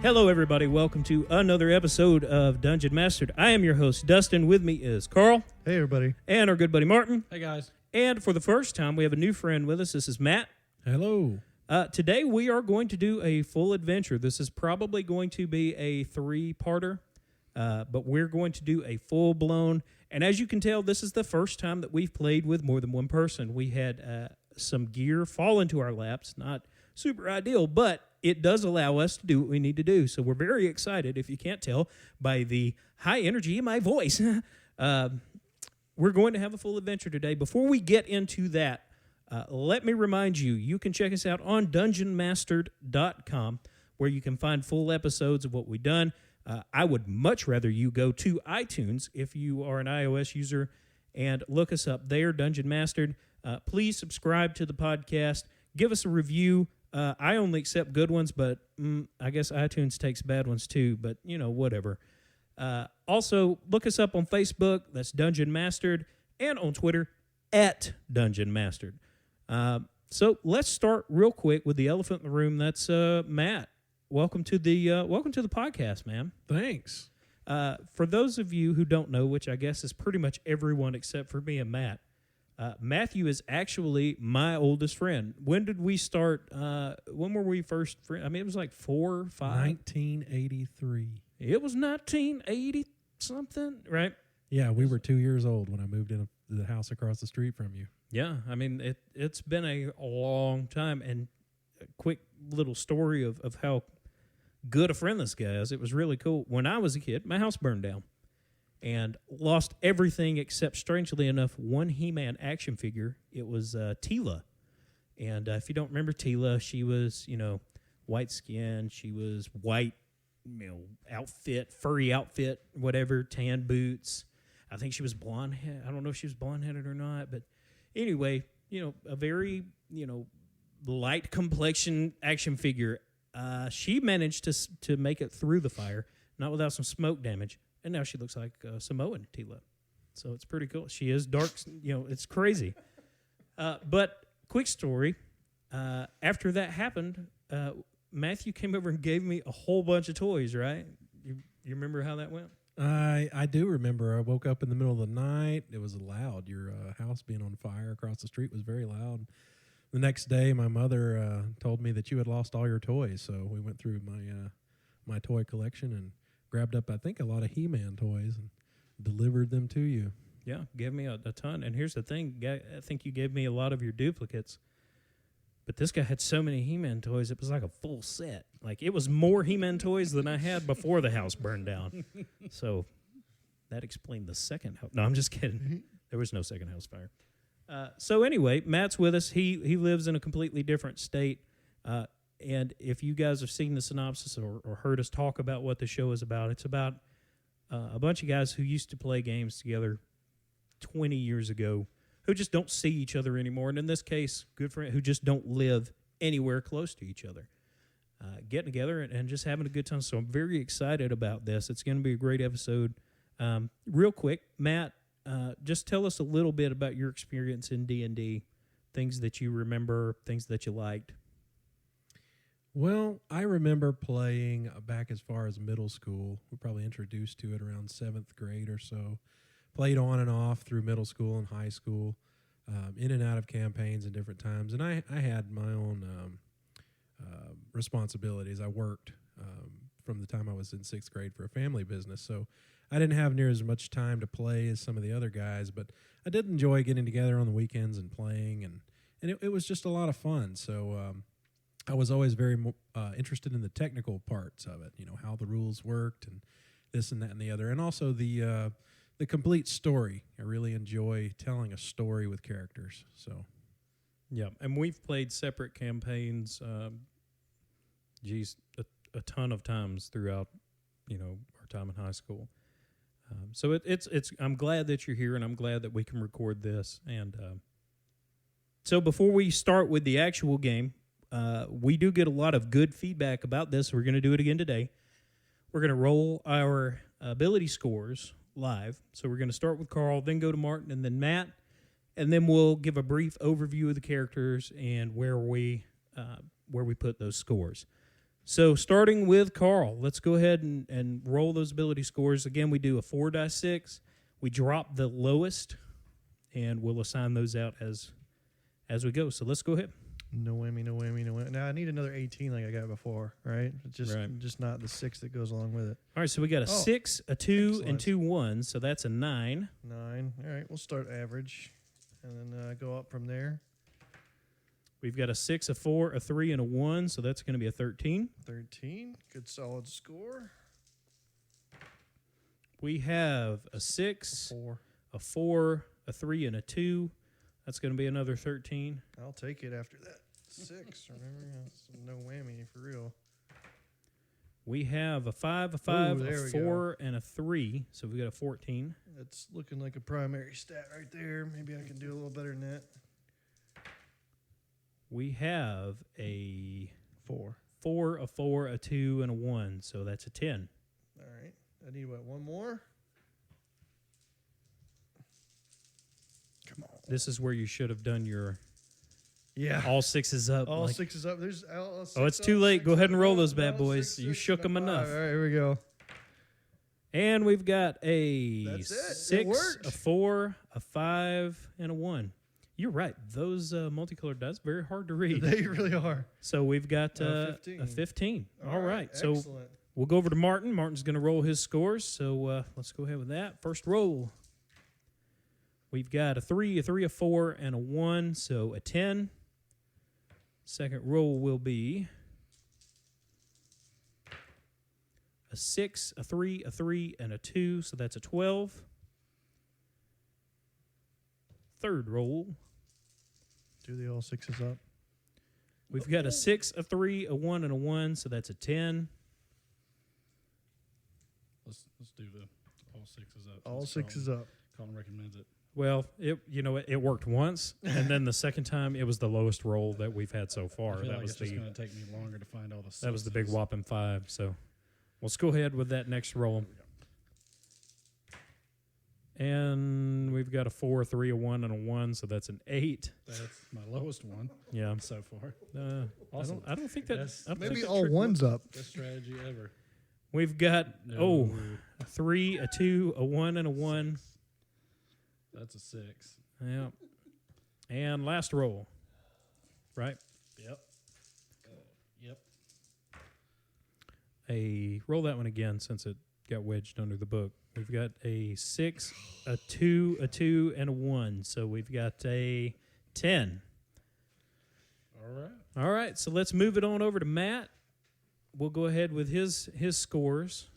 Hello, everybody. Welcome to another episode of Dungeon Mastered. I am your host, Dustin. With me is Carl. Hey, everybody. And our good buddy, Martin. Hey, guys. And for the first time, we have a new friend with us. This is Matt. Hello. Today, we are going to do a full adventure. This is probably going to be a three-parter, but we're going to do a full-blown. And as you can tell, this is the first time that we've played with more than one person. We had some gear fall into our laps. Not super ideal, but it does allow us to do what we need to do. So we're very excited, if you can't tell by the high energy in my voice. We're going to have a full adventure today. Before we get into that, let me remind you, you can check us out on dungeonmastered.com, where you can find full episodes of what we've done. I would much rather you go to iTunes if you are an iOS user and look us up there, Dungeon Mastered. Please subscribe to the podcast. Give us a review. I only accept good ones, but I guess iTunes takes bad ones too, but, you know, whatever. Also, look us up on Facebook. That's Dungeon Mastered, and on Twitter, @Dungeon Mastered. So let's start real quick with the elephant in the room. That's Matt. Welcome to the podcast, man. Thanks. For those of you who don't know, which I guess is pretty much everyone except for me and Matt, Matthew is actually my oldest friend. When did we start? When were we first friends? I mean, it was like 4 or 5. 1983. It was 1980-something, right? Yeah, we were 2 years old when I moved into the house across the street from you. Yeah, I mean, it's been a long time. And a quick little story of how good a friend this guy is. It was really cool. When I was a kid, my house burned down and lost everything except, strangely enough, one He-Man action figure. It was Teela. And if you don't remember Teela, she was, white skin. She was white, outfit, furry outfit, whatever, tan boots. I think she was blonde-headed. I don't know if she was blonde-headed or not. But anyway, a very, light complexion action figure. She managed to make it through the fire, not without some smoke damage. And now she looks like Samoan Teela. So it's pretty cool. She is dark, it's crazy. But quick story, after that happened, Matthew came over and gave me a whole bunch of toys, right? You remember how that went? I do remember. I woke up in the middle of the night. It was loud. Your house being on fire across the street was very loud. The next day, my mother told me that you had lost all your toys. So we went through my toy collection and grabbed up, I think, a lot of He-Man toys and delivered them to you. Yeah, gave me a ton. And here's the thing. I think you gave me a lot of your duplicates. But this guy had so many He-Man toys, it was like a full set. Like, it was more He-Man toys than I had before the house burned down. So that explained the second house. No, I'm just kidding. There was no second house fire. So anyway, Matt's with us. He lives in a completely different state. And if you guys have seen the synopsis or heard us talk about what the show is about, it's about a bunch of guys who used to play games together 20 years ago who just don't see each other anymore. And in this case, good friends who just don't live anywhere close to each other. Getting together and just having a good time. So I'm very excited about this. It's going to be a great episode. Real quick, Matt, just tell us a little bit about your experience in D&D, things that you remember, things that you liked. Well, I remember playing back as far as middle school. We probably introduced to it around 7th grade or so. Played on and off through middle school and high school, in and out of campaigns at different times. And I had my own responsibilities. I worked from the time I was in 6th grade for a family business. So I didn't have near as much time to play as some of the other guys, but I did enjoy getting together on the weekends and playing, and it was just a lot of fun. So I was always very interested in the technical parts of it, how the rules worked and this and that and the other, and also the complete story. I really enjoy telling a story with characters. So, yeah, and we've played separate campaigns, a ton of times throughout, our time in high school. So it's. I'm glad that you're here, and I'm glad that we can record this. And so before we start with the actual game, we do get a lot of good feedback about this. We're going to do it again today. We're going to roll our ability scores live. So we're going to start with Carl, then go to Martin, and then Matt, and then we'll give a brief overview of the characters and where we put those scores. So starting with Carl, let's go ahead and roll those ability scores. Again, we do a 4-6. We drop the lowest, and we'll assign those out as we go. So let's go ahead. No whammy, no whammy, no whammy. Now I need another 18 like I got before, right? Just Right. just not the 6 that goes along with it. All right, so we got a 6, a 2, and excellent. 2 1s, so that's a 9. 9. All right, we'll start average and then go up from there. We've got a 6, a 4, a 3, and a 1, so that's going to be a 13. 13. Good solid score. We have a 6, 4. a 4, a 3, and a 2. That's going to be another 13. I'll take it after that. 6, remember? That's no whammy for real. We have a 5, a 5, Ooh, there a we 4, and a 3, so we've got a 14. That's looking like a primary stat right there. Maybe I can do a little better than that. We have a 4. 4, a 4, a 2, and a 1, so that's a 10. All right. I need, what, one more? Come on. This is where you should have done your Yeah. all 6s up. All like- 6 is up. There's all Oh, it's six too up, late. 6 Go ahead up, and roll no, those bad no, boys. 6, You 6, shook them and a enough. 5. All right, here we go. And we've got a That's it. It 6, worked. a 4, a 5, and a 1. You're right. Those multicolored dice, very hard to read. They really are. So we've got a 15. 15. All right. So Excellent. we'll go over to Martin. Martin's going to roll his scores. So let's go ahead with that. First roll. We've got a 3, a 4, and a 1. So a 10. Second roll will be a 6, a 3, and a 2. So that's a 12. Third roll. Do the all 6s up. We've got a 6, a 3, a 1, and a 1. So that's a 10. Let's do the all 6s up. All since 6s up. Colin recommends it. Well, it worked once, and then the second time it was the lowest roll that we've had so far. I feel That like was it's just the going to take me longer to find all the that was the big sixes. whopping 5. So let's go ahead with that next roll. And we've got a 4, a 3, a 1, and a 1, so that's an 8. That's my lowest one Yeah. so far. Awesome. I don't think that. That's- I don't Maybe think that all trick 1s works. up. Best strategy ever. We've got No. a 3, a 2, a 1, and a 1. That's a 6. Yeah. And last roll. Right. Yep. Yep. Roll that one again since it got wedged under the book. We've got a 6, a 2, a 2, and a 1. So we've got a 10. All right. All right, so let's move it on over to Matt. We'll go ahead with his scores.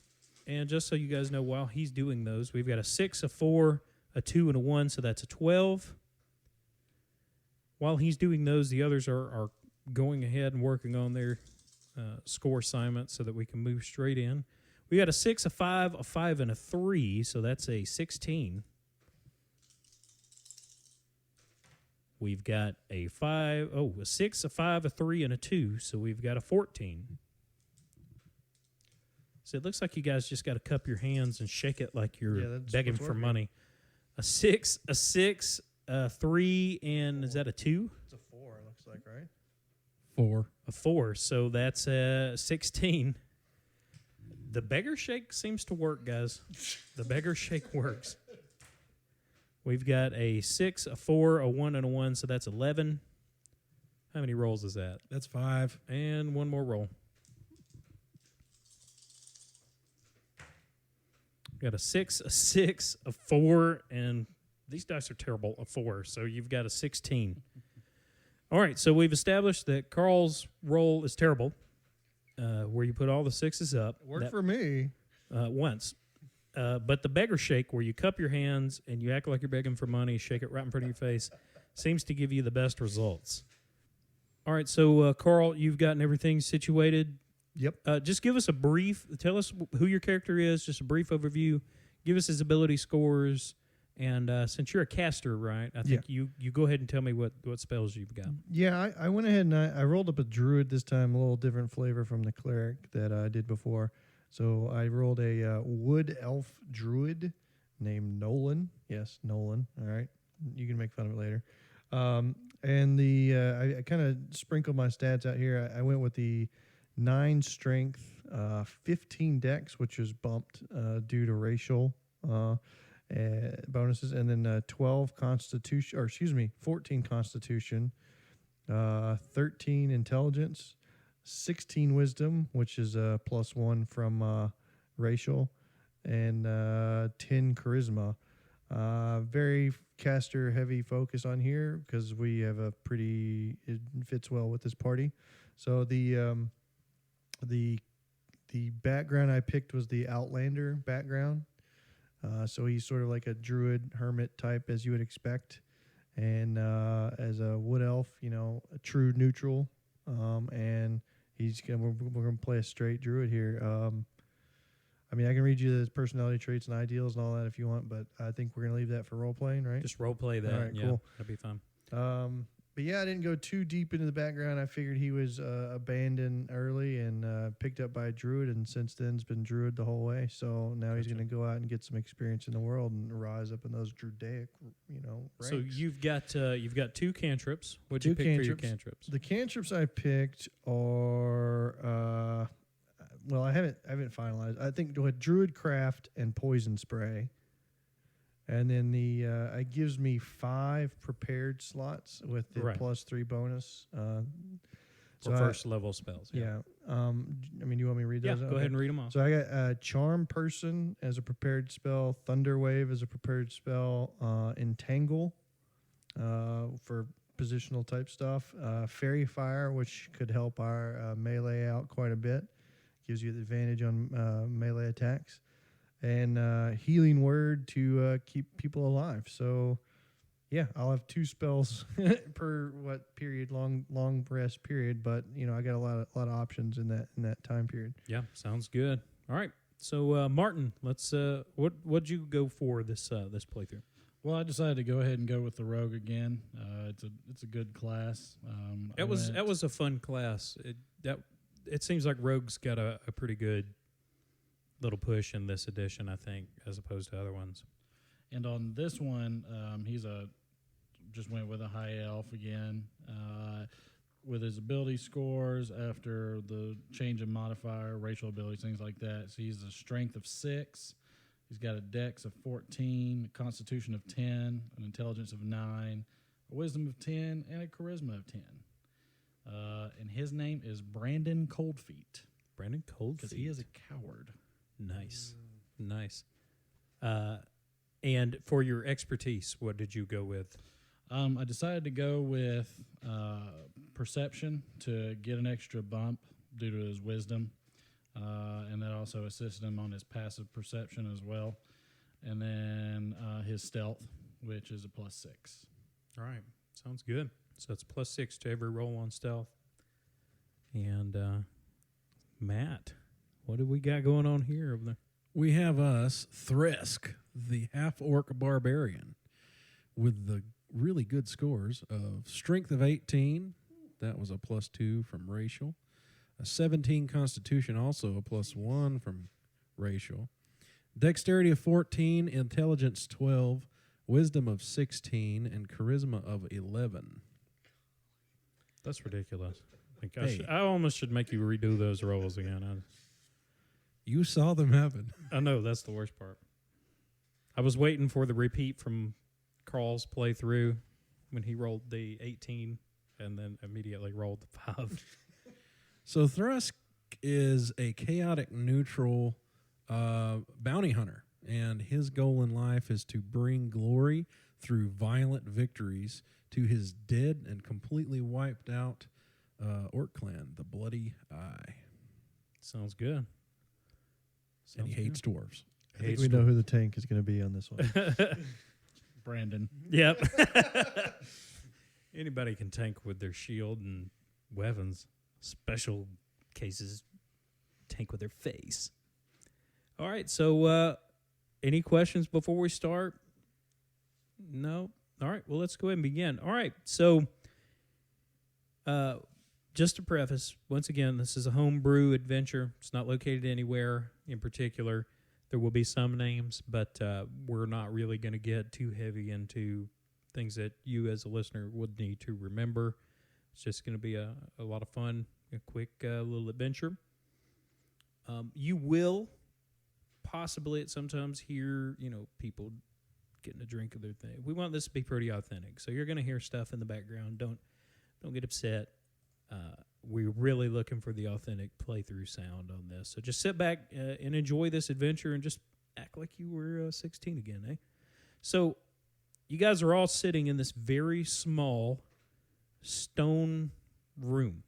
And just so you guys know, while he's doing those, we've got a 6, a 4, a 2, and a 1. So that's a 12. While he's doing those, the others are going ahead and working on their score assignments so that we can move straight in. We got a 6, a 5, and a 3, so that's a 16. We've got a 6, a 5, a 3, and a 2, so we've got a 14. So it looks like you guys just got to cup your hands and shake it like you're that's begging what's for working. money. A 6, a 3, and is that a 2? It's a 4, it looks like, right? 4. A 4, so that's a 16. The beggar shake seems to work, guys. The beggar shake works. We've got a 6, a 4, a 1, and a 1, so that's 11. How many rolls is that? That's 5. And one more roll. Got a 6, a 4, and these dice are terrible, a 4, so you've got a 16. All right, so we've established that Carl's roll is terrible, where you put all the 6s up. It worked That- for me. once. But the beggar shake, where you cup your hands and you act like you're begging for money, shake it right in front of your face, seems to give you the best results. All right, so Carl, you've gotten everything situated. Yep. Just give us a brief, tell us who your character is, just a brief overview. Give us his ability scores. And since you're a caster, right, I think you go ahead and tell me what spells you've got. Yeah, I went ahead and I rolled up a druid this time, a little different flavor from the cleric that I did before. So I rolled a wood elf druid named Nolan. Yes, Nolan. All right. You can make fun of it later. And I kind of sprinkled my stats out here. I went with the 9 strength, 15 dex, which is bumped due to racial bonuses, and then 12 constitution, or excuse me, 14 constitution, 13 intelligence, 16 wisdom, which is a +1 from racial, and 10 charisma. Very caster heavy focus on here because we have it fits well with this party. So the background I picked was the Outlander background. So he's sort of like a druid hermit type, as you would expect, and as a wood elf, a true neutral. And we're gonna play a straight druid here. I mean, I can read you the personality traits and ideals and all that if you want, but I think we're going to leave that for role playing, right? Just role play that. All right, yeah, cool. That'd be fun. But yeah, I didn't go too deep into the background. I figured he was abandoned early and picked up by a druid, and since then has been druid the whole way. So now he's going to go out and get some experience in the world and rise up in those druidic, ranks. So you've got 2 cantrips. What'd you Two pick for your cantrips. cantrips? The cantrips I picked are well, I haven't finalized. I think do a druid craft and poison spray, and then it gives me 5 prepared slots with the Right. +3 bonus. For first level spells. Yeah. I mean, you want me to read Yeah, those? go ahead and read them off. So I got Charm Person as a prepared spell, Thunder Wave as a prepared spell, Entangle for positional type stuff, Fairy Fire, which could help our melee out quite a bit, gives you the advantage on melee attacks, and Healing Word to keep people alive. So yeah, I'll have 2 spells per period, long rest period, but I got a lot of options in that time period. Yeah, sounds good. All right. So Martin, let's what'd you go for this playthrough? Well, I decided to go ahead and go with the rogue again. It's a good class. That was a fun class. It seems like rogue's got a pretty good little push in this edition, I think, as opposed to other ones. And on this one, just went with a high elf again. With his ability scores after the change in modifier, racial abilities, things like that. So he's a strength of 6. He's got a dex of 14, a constitution of 10, an intelligence of 9, a wisdom of 10, and a charisma of 10. And his name is Brandon Coldfeet. Brandon Coldfeet. Because he is a coward. Nice. And for your expertise, what did you go with? I decided to go with perception to get an extra bump due to his wisdom. And that also assisted him on his passive perception as well. And then his stealth, which is a +6. All right. Sounds good. So it's +6 to every roll on stealth. And Matt, what do we got going on here over there? We have us, Thresk, the half-orc barbarian, with the really good scores of strength of 18. That was a +2 from racial. A 17 constitution, also a +1 from racial. Dexterity of 14, intelligence 12, wisdom of 16, and charisma of 11. That's ridiculous. Hey. I almost should make you redo those rolls again. You saw them happen. I know, that's the worst part. I was waiting for the repeat from Carl's playthrough when he rolled the 18 and then immediately rolled the 5. So Thresk is a chaotic neutral bounty hunter, and his goal in life is to bring glory through violent victories to his dead and completely wiped out orc clan, the Bloody Eye. Sounds good. And he hates dwarves. I think we know who the tank is going to be on this one. Brandon. Yep. Anybody can tank with their shield and weapons. Special cases tank with their face. All right, so any questions before we start? No? All right, well, let's go ahead and begin. All right, so just to preface, once again, this is a homebrew adventure. It's not located anywhere in particular. There will be some names, but we're not really going to get too heavy into things that you as a listener would need to remember. It's just going to be a lot of fun a quick little adventure. You will possibly at sometimes hear, people getting a drink of their thing. We want this to be pretty authentic, so you're going to hear stuff in the background. Don't get upset. We're really looking for the authentic playthrough sound on this. So just sit back and enjoy this adventure and just act like you were 16 again, eh? So you guys are all sitting in this very small stone room.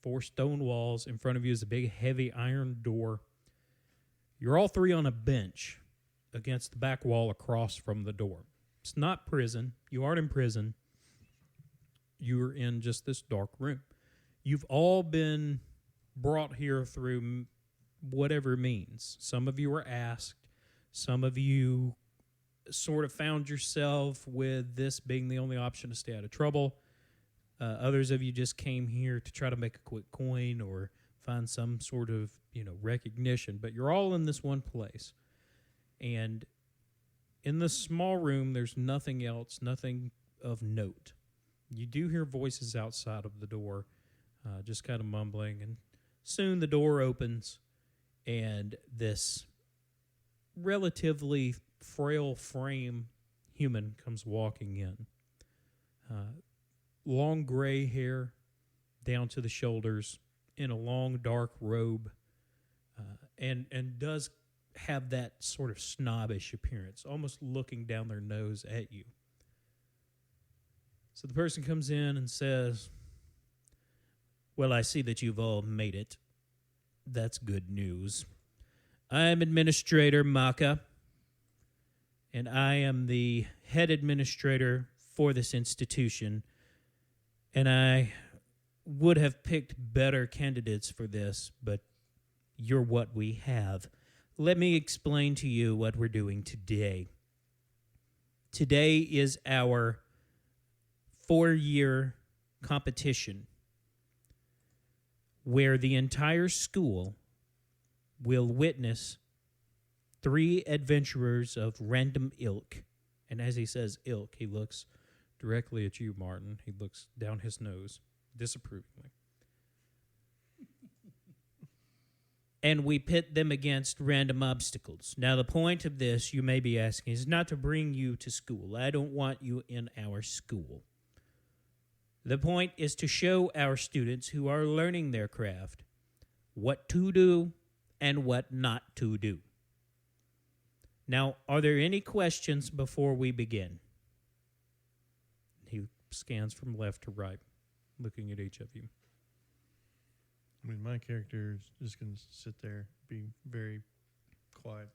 4 stone walls. In front of you is a big, heavy iron door. You're all 3 on a bench against the back wall across from the door. It's not prison. You aren't in prison. You're in just this dark room. You've all been brought here through whatever means. Some of you were asked. Some of you sort of found yourself with this being the only option to stay out of trouble. Others of you just came here to try to make a quick coin or find some sort of, recognition. But you're all in this one place. And in this small room, there's nothing else, nothing of note. You do hear voices outside of the door, just kind of mumbling. And soon the door opens, and this relatively frail frame human comes walking in. Long gray hair down to the shoulders in a long dark robe, and does have that sort of snobbish appearance, almost looking down their nose at you. So the person comes in and says, "Well, I see that you've all made it. That's good news. I'm Administrator Maka, and I am the head administrator for this institution, and I would have picked better candidates for this, but you're what we have. Let me explain to you what we're doing today. Today is our 4-year competition where the entire school will witness 3 adventurers of random ilk." And as he says ilk, he looks directly at you, Martin. He looks down his nose disapprovingly. "And we pit them against random obstacles. Now, the point of this, you may be asking, is not to bring you to school. I don't want you in our school. The point is to show our students who are learning their craft what to do and what not to do. Now, are there any questions before we begin?" He scans from left to right, looking at each of you. I mean, my character is just going to sit there, be very quiet.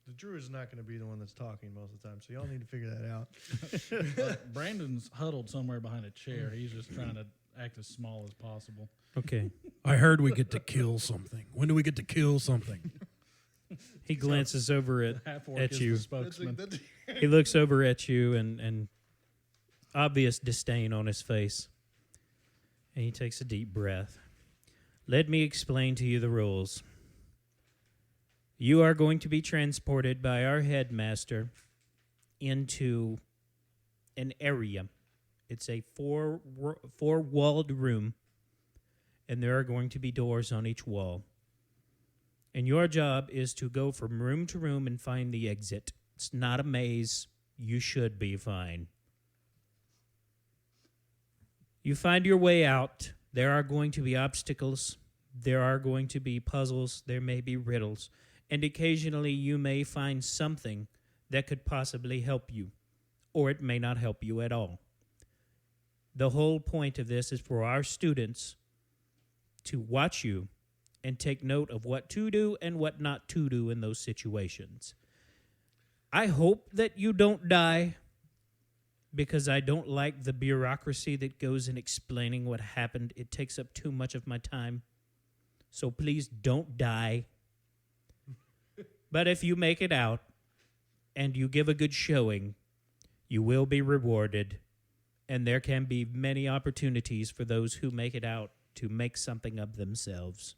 The druid is not going to be the one that's talking most of the time, so y'all need to figure that out. Brandon's huddled somewhere behind a chair. He's just trying to act as small as possible. Okay. I heard we get to kill something. When do we get to kill something? He glances over Half-orc at is you. the spokesman. He looks over at you and obvious disdain on his face. And he takes a deep breath. "Let me explain to you the rules. You are going to be transported by our headmaster into an area. It's a four-walled room, and there are going to be doors on each wall. And your job is to go from room to room and find the exit. It's not a maze. You should be fine. You find your way out. There are going to be obstacles. There are going to be puzzles. There may be riddles. And occasionally you may find something that could possibly help you, or it may not help you at all. The whole point of this is for our students to watch you and take note of what to do and what not to do in those situations. I hope that you don't die, because I don't like the bureaucracy that goes in explaining what happened. It takes up too much of my time. So please don't die. But if you make it out and you give a good showing, you will be rewarded. And there can be many opportunities for those who make it out to make something of themselves."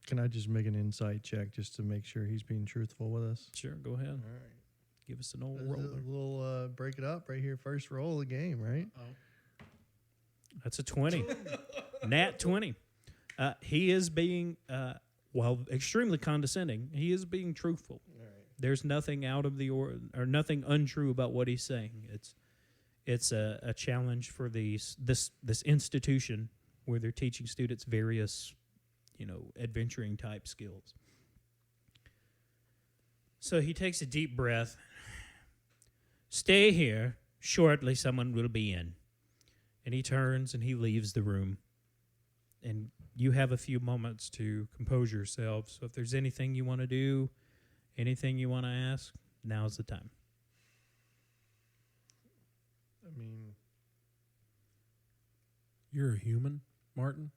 Can I just make an insight check just to make sure he's being truthful with us? Sure, go ahead. All right. Give us an old A roll. little break it up right here. First roll of the game, right? That's a 20. Nat 20. He is being, while extremely condescending, he is being truthful. There's nothing out of the or nothing untrue about what he's saying. It's a challenge for this institution where they're teaching students various, adventuring type skills. So he takes a deep breath. Stay here. Shortly, someone will be in. And he turns and he leaves the room. And you have a few moments to compose yourself. So if there's anything you want to do, anything you want to ask, now's the time. I mean, You're a human, Martin?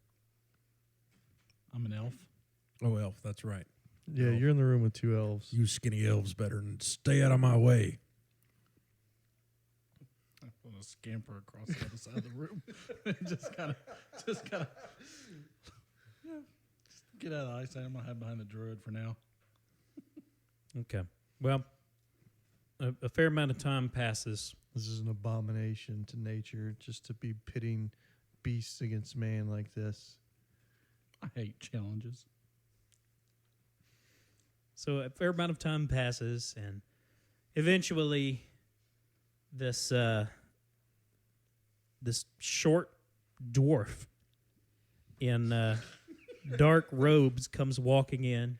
I'm an elf. Oh, elf, that's right. yeah, Elf. you're in the room with two elves. You skinny elves better than stay out of my way. I'm gonna scamper across the other side of the room. just kind of, yeah. Just get out of the eyesight. I'm gonna hide behind the druid for now. Okay. Well, a fair amount of time passes. This is an abomination to nature, just to be pitting beasts against man like this. I hate challenges. So a fair amount of time passes, and eventually this short dwarf in dark robes comes walking in.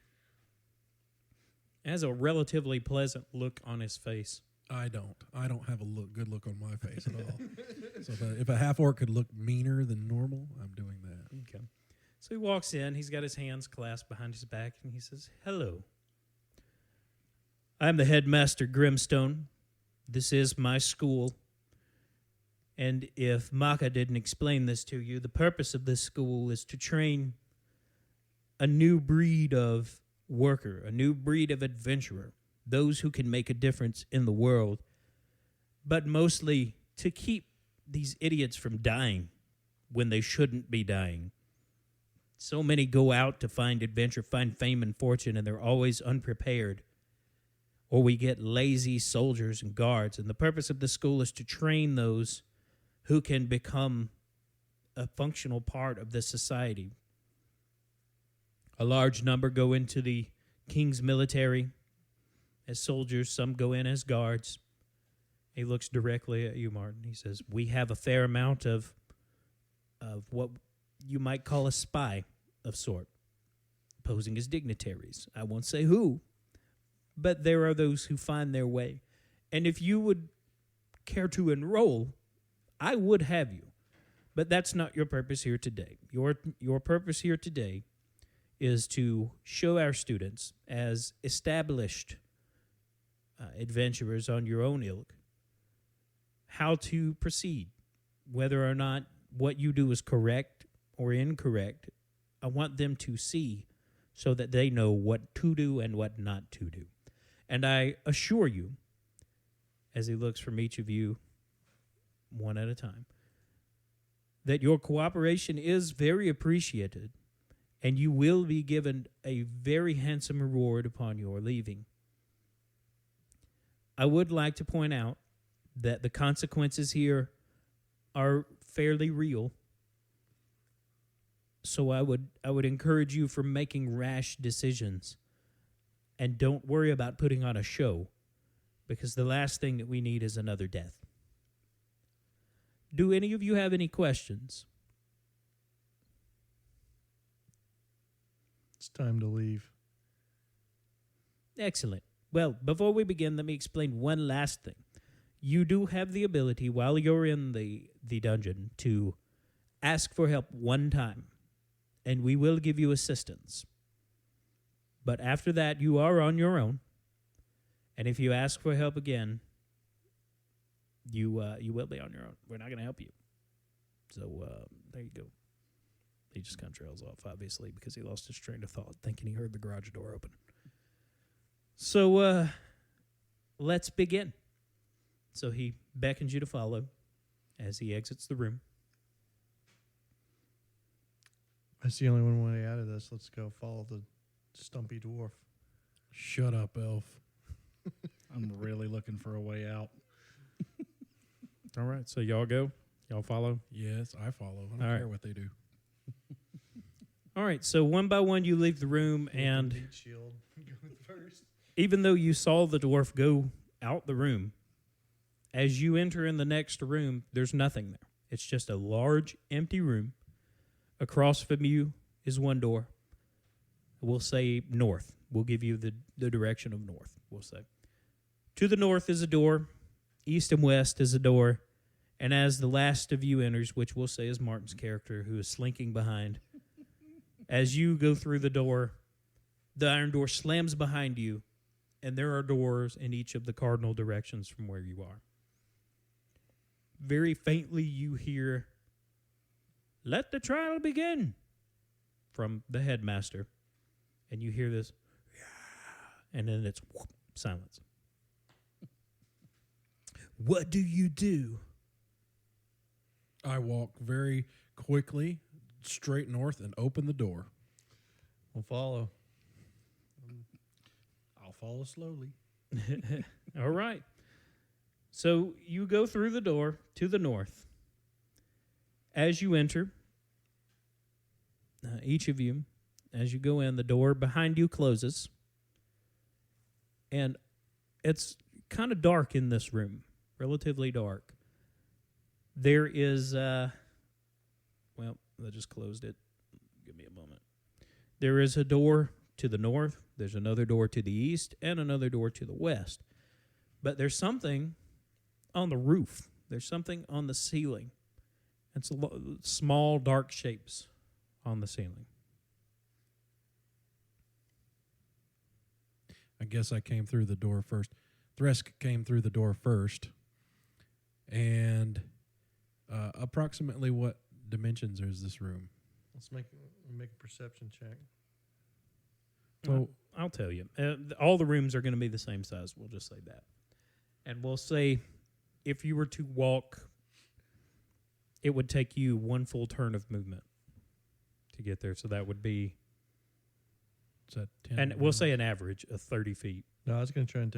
Has a relatively pleasant look on his face. I don't have a good look on my face at all. So if a half orc could look meaner than normal, I'm doing that. Okay. So he walks in. He's got his hands clasped behind his back, and he says, "Hello. I'm the headmaster Grimstone. This is my school. And if Maka didn't explain this to you, the purpose of this school is to train a new breed of worker, a new breed of adventurer, those who can make a difference in the world, but mostly to keep these idiots from dying when they shouldn't be dying. So many go out to find adventure, find fame and fortune, and they're always unprepared. Or we get lazy soldiers and guards, and the purpose of the school is to train those who can become a functional part of the society. A large number go into the king's military as soldiers. Some go in as guards. He looks directly at you, Martin. He says, we have a fair amount of what you might call a spy of sort, posing as dignitaries. I won't say who, but there are those who find their way. And if you would care to enroll, I would have you. But that's not your purpose here today. Your purpose here today is to show our students, as established adventurers on your own ilk, how to proceed, whether or not what you do is correct or incorrect. I want them to see so that they know what to do and what not to do. And I assure you, as he looks from each of you one at a time, that your cooperation is very appreciated, and you will be given a very handsome reward upon your leaving. I would like to point out that the consequences here are fairly real. So I would encourage you from making rash decisions, and don't worry about putting on a show, because the last thing that we need is another death. Do any of you have any questions? It's time to leave. Excellent. Well, before we begin, let me explain one last thing. You do have the ability, while you're in the dungeon, to ask for help one time, and we will give you assistance. But after that, you are on your own, and if you ask for help again, you will be on your own. We're not going to help you. So there you go. He just kind of trails off, obviously, because he lost his train of thought, thinking he heard the garage door open. So let's begin. So he beckons you to follow as he exits the room. That's the only one way out of this. Let's go follow the stumpy dwarf. Shut up, elf. I'm really looking for a way out. All right, so y'all go. Y'all follow? Yes, I follow. I don't All right. care what they do. All right, so one by one you leave the room, and Meat shield going first. even though you saw the dwarf go out the room, as you enter in the next room, there's nothing there. It's just a large, empty room. Across from you is one door. We'll say north. We'll give you the direction of north, we'll say. To the north is a door. East and west is a door. And as the last of you enters, which we'll say is Martin's character, who is slinking behind, as you go through the door, the iron door slams behind you, and there are doors in each of the cardinal directions from where you are. Very faintly you hear, "Let the trial begin," from the headmaster. And you hear this, and then it's whoop, silence. What do you do? I walk very quickly straight north and open the door. We'll follow. I'll follow slowly. All right. So you go through the door to the north. As you enter, each of you, as you go in, the door behind you closes. And it's kind of dark in this room, relatively dark. There is, well, I just closed it. Give me a moment. There is a door to the north. There's another door to the east and another door to the west. But there's something on the roof. There's something on the ceiling. It's small, dark shapes on the ceiling. I guess I came through the door first. Thresk came through the door first. And approximately what dimensions is this room? Let's make a perception check. Well, I'll tell you. All the rooms are going to be the same size. We'll just say that. And we'll say if you were to walk, it would take you one full turn of movement to get there. So that would be, is that 10? and we'll say an average of 30 feet. No, I was going to try and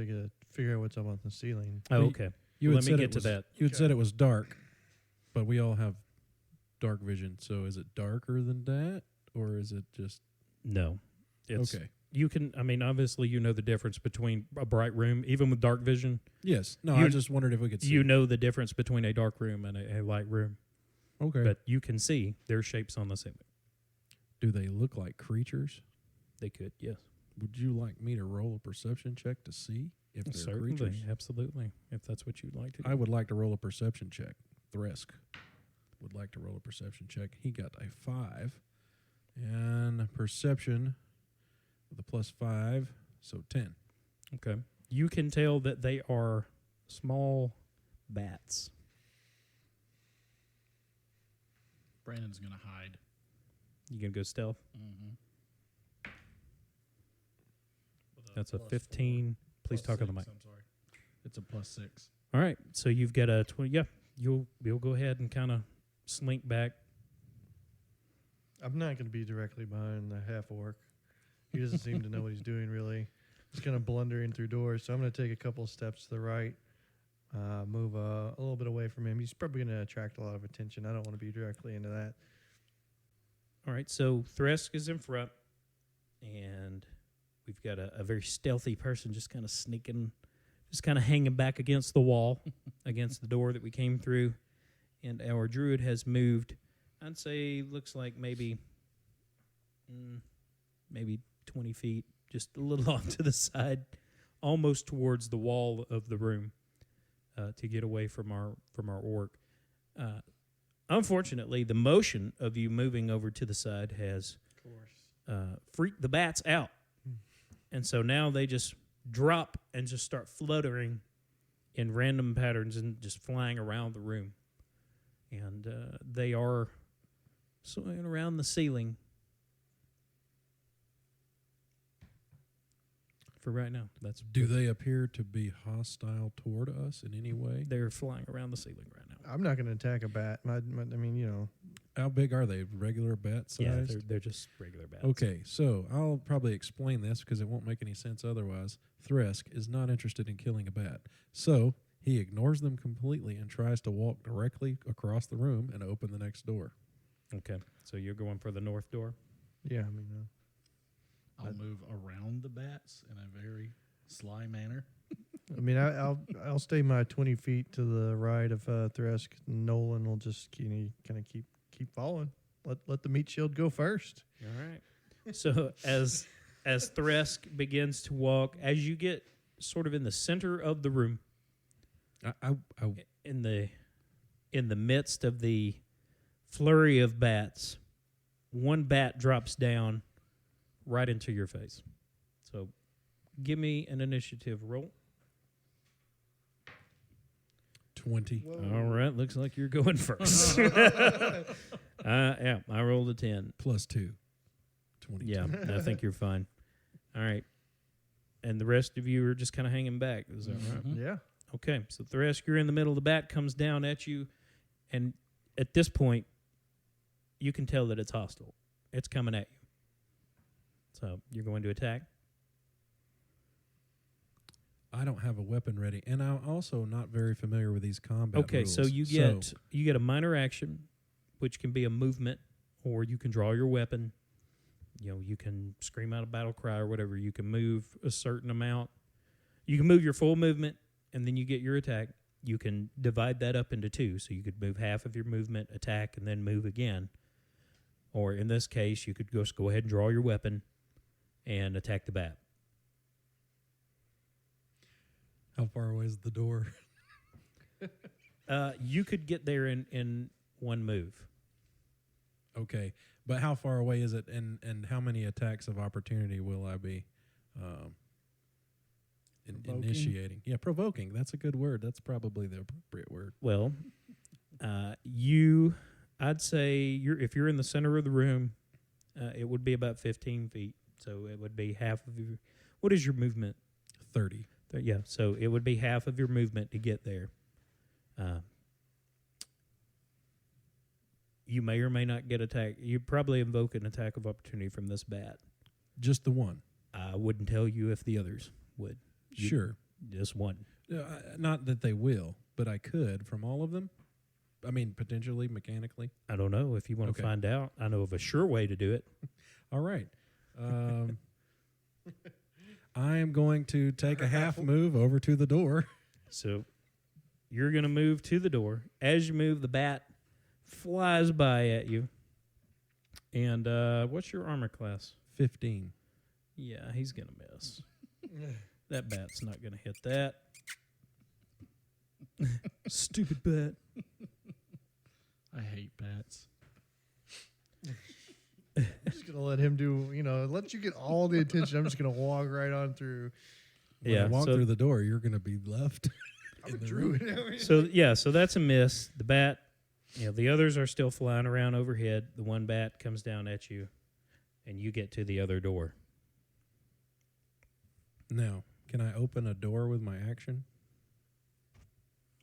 figure out what's up on the ceiling. Oh, Well, okay. You had Let me said get it to was- that. You had said it was dark, but we all have dark vision. So is it darker than that, or is it just No. It's, okay? You can, I mean, obviously you know the difference between a bright room, even with dark vision. Yes. No, You- I just wondered if we could see. You know the difference between a dark room and a light room. Okay. But you can see their shapes on the ceiling. Do they look like creatures? They could, yes. Would you like me to roll a perception check to see if they're Certainly, creatures? absolutely. If that's what you'd like to do. I would like to roll a perception check. Thresk would like to roll a perception check. He got a 5. And perception with a +5, so 10. Okay. You can tell that they are small bats. Brandon's going to hide. You can go stealth. Mm-hmm. That's a 15. Please talk on the mic. I'm sorry. It's a +6. All right. So you've got a 20. Yeah. You'll go ahead and kind of slink back. I'm not going to be directly behind the half orc. He doesn't seem to know what he's doing, really. He's kind of blundering through doors. So I'm going to take a couple of steps to the right, move a little bit away from him. He's probably going to attract a lot of attention. I don't want to be directly into that. All right. So Thresk is in front, and we've got a very stealthy person just kind of sneaking, just kind of hanging back against the wall, against the door that we came through. And our druid has moved, I'd say, looks like maybe 20 feet, just a little off to the side, almost towards the wall of the room, to get away from our orc. Unfortunately, the motion of you moving over to the side has freaked the bats out. And so now they just drop and just start fluttering in random patterns and just flying around the room. And they are swinging around the ceiling for right now. Do they appear to be hostile toward us in any way? They're flying around the ceiling right now. I'm not going to attack a bat. I mean, you know. How big are they? Regular bat sized? Yeah, they're just regular bats. Okay, so I'll probably explain this because it won't make any sense otherwise. Thresk is not interested in killing a bat. So He ignores them completely and tries to walk directly across the room and open the next door. Okay, so you're going for the north door. Yeah, I mean, I'll move around the bats in a very sly manner. I'll stay my 20 feet to the right of Thresk. Nolan will just kind of keep following. Let the meat shield go first. All right. So as Thresk begins to walk, as you get sort of in the center of the room, in the midst of the flurry of bats, one bat drops down right into your face. So give me an initiative roll. 20. All right, looks like you're going first. Yeah, I rolled a 10. Plus 2. 22. Yeah, I think you're fine. All right. And the rest of you are just kind of hanging back. Is that right? Yeah. Okay, so the rest, you're in the middle. The bat comes down at you, and at this point, you can tell that it's hostile. It's coming at you. So you're going to attack? I don't have a weapon ready, and I'm also not very familiar with these combat Okay, rules. so you get a minor action, which can be a movement, or you can draw your weapon. You can scream out a battle cry or whatever. You can move a certain amount. You can move your full movement, and then you get your attack. You can divide that up into two, so you could move half of your movement, attack, and then move again. Or in this case, you could just go ahead and draw your weapon and attack the bat. How far away is the door? You could get there in one move. Okay, but how far away is it, and how many attacks of opportunity will I be initiating? Yeah, provoking. That's a good word. That's probably the appropriate word. Well, I'd say if you're in the center of the room, it would be about 15 feet. So it would be half of your. What is your movement? 30. Yeah, so it would be half of your movement to get there. You may or may not get attacked. You probably invoke an attack of opportunity from this bat. Just the one. I wouldn't tell you if the others would. Sure. Just one. Not that they will, but I could from all of them. I mean, potentially, mechanically. I don't know if you want to Okay. find out. I know of a sure way to do it. All right. I am going to take a half move over to the door. So you're going to move to the door. As you move, the bat flies by at you. And what's your armor class? 15. Yeah, he's going to miss. That bat's not going to hit that. Stupid bat. I hate bats. I'm just going to let him do, let you get all the attention. I'm just going to walk right on through. When I walk through the door, you're going to be left. I'm a druid. So that's a miss. The bat, the others are still flying around overhead. The one bat comes down at you, and you get to the other door. Now, can I open a door with my action?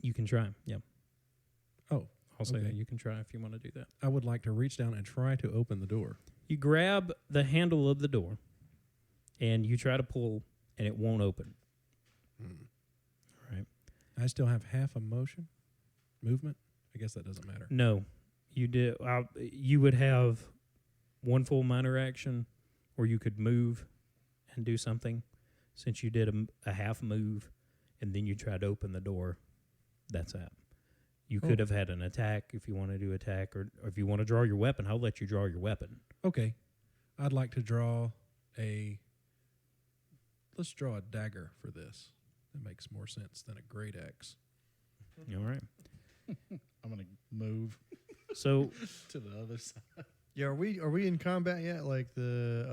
You can try. Yeah. Oh, I'll say okay. that. You can try if you want to do that. I would like to reach down and try to open the door. You grab the handle of the door, and you try to pull, and it won't open. All right. I still have half a movement. I guess that doesn't matter. No, you do. You would have one full minor action, or you could move and do something. Since you did a half move, and then you tried to open the door, that's that. You could have had an attack if you want to do attack, or if you want to draw your weapon, I'll let you draw your weapon. Okay. I'd like to draw let's draw a dagger for this. That makes more sense than a great axe. All right. I'm gonna move So to the other side. Yeah, are we in combat yet? Like the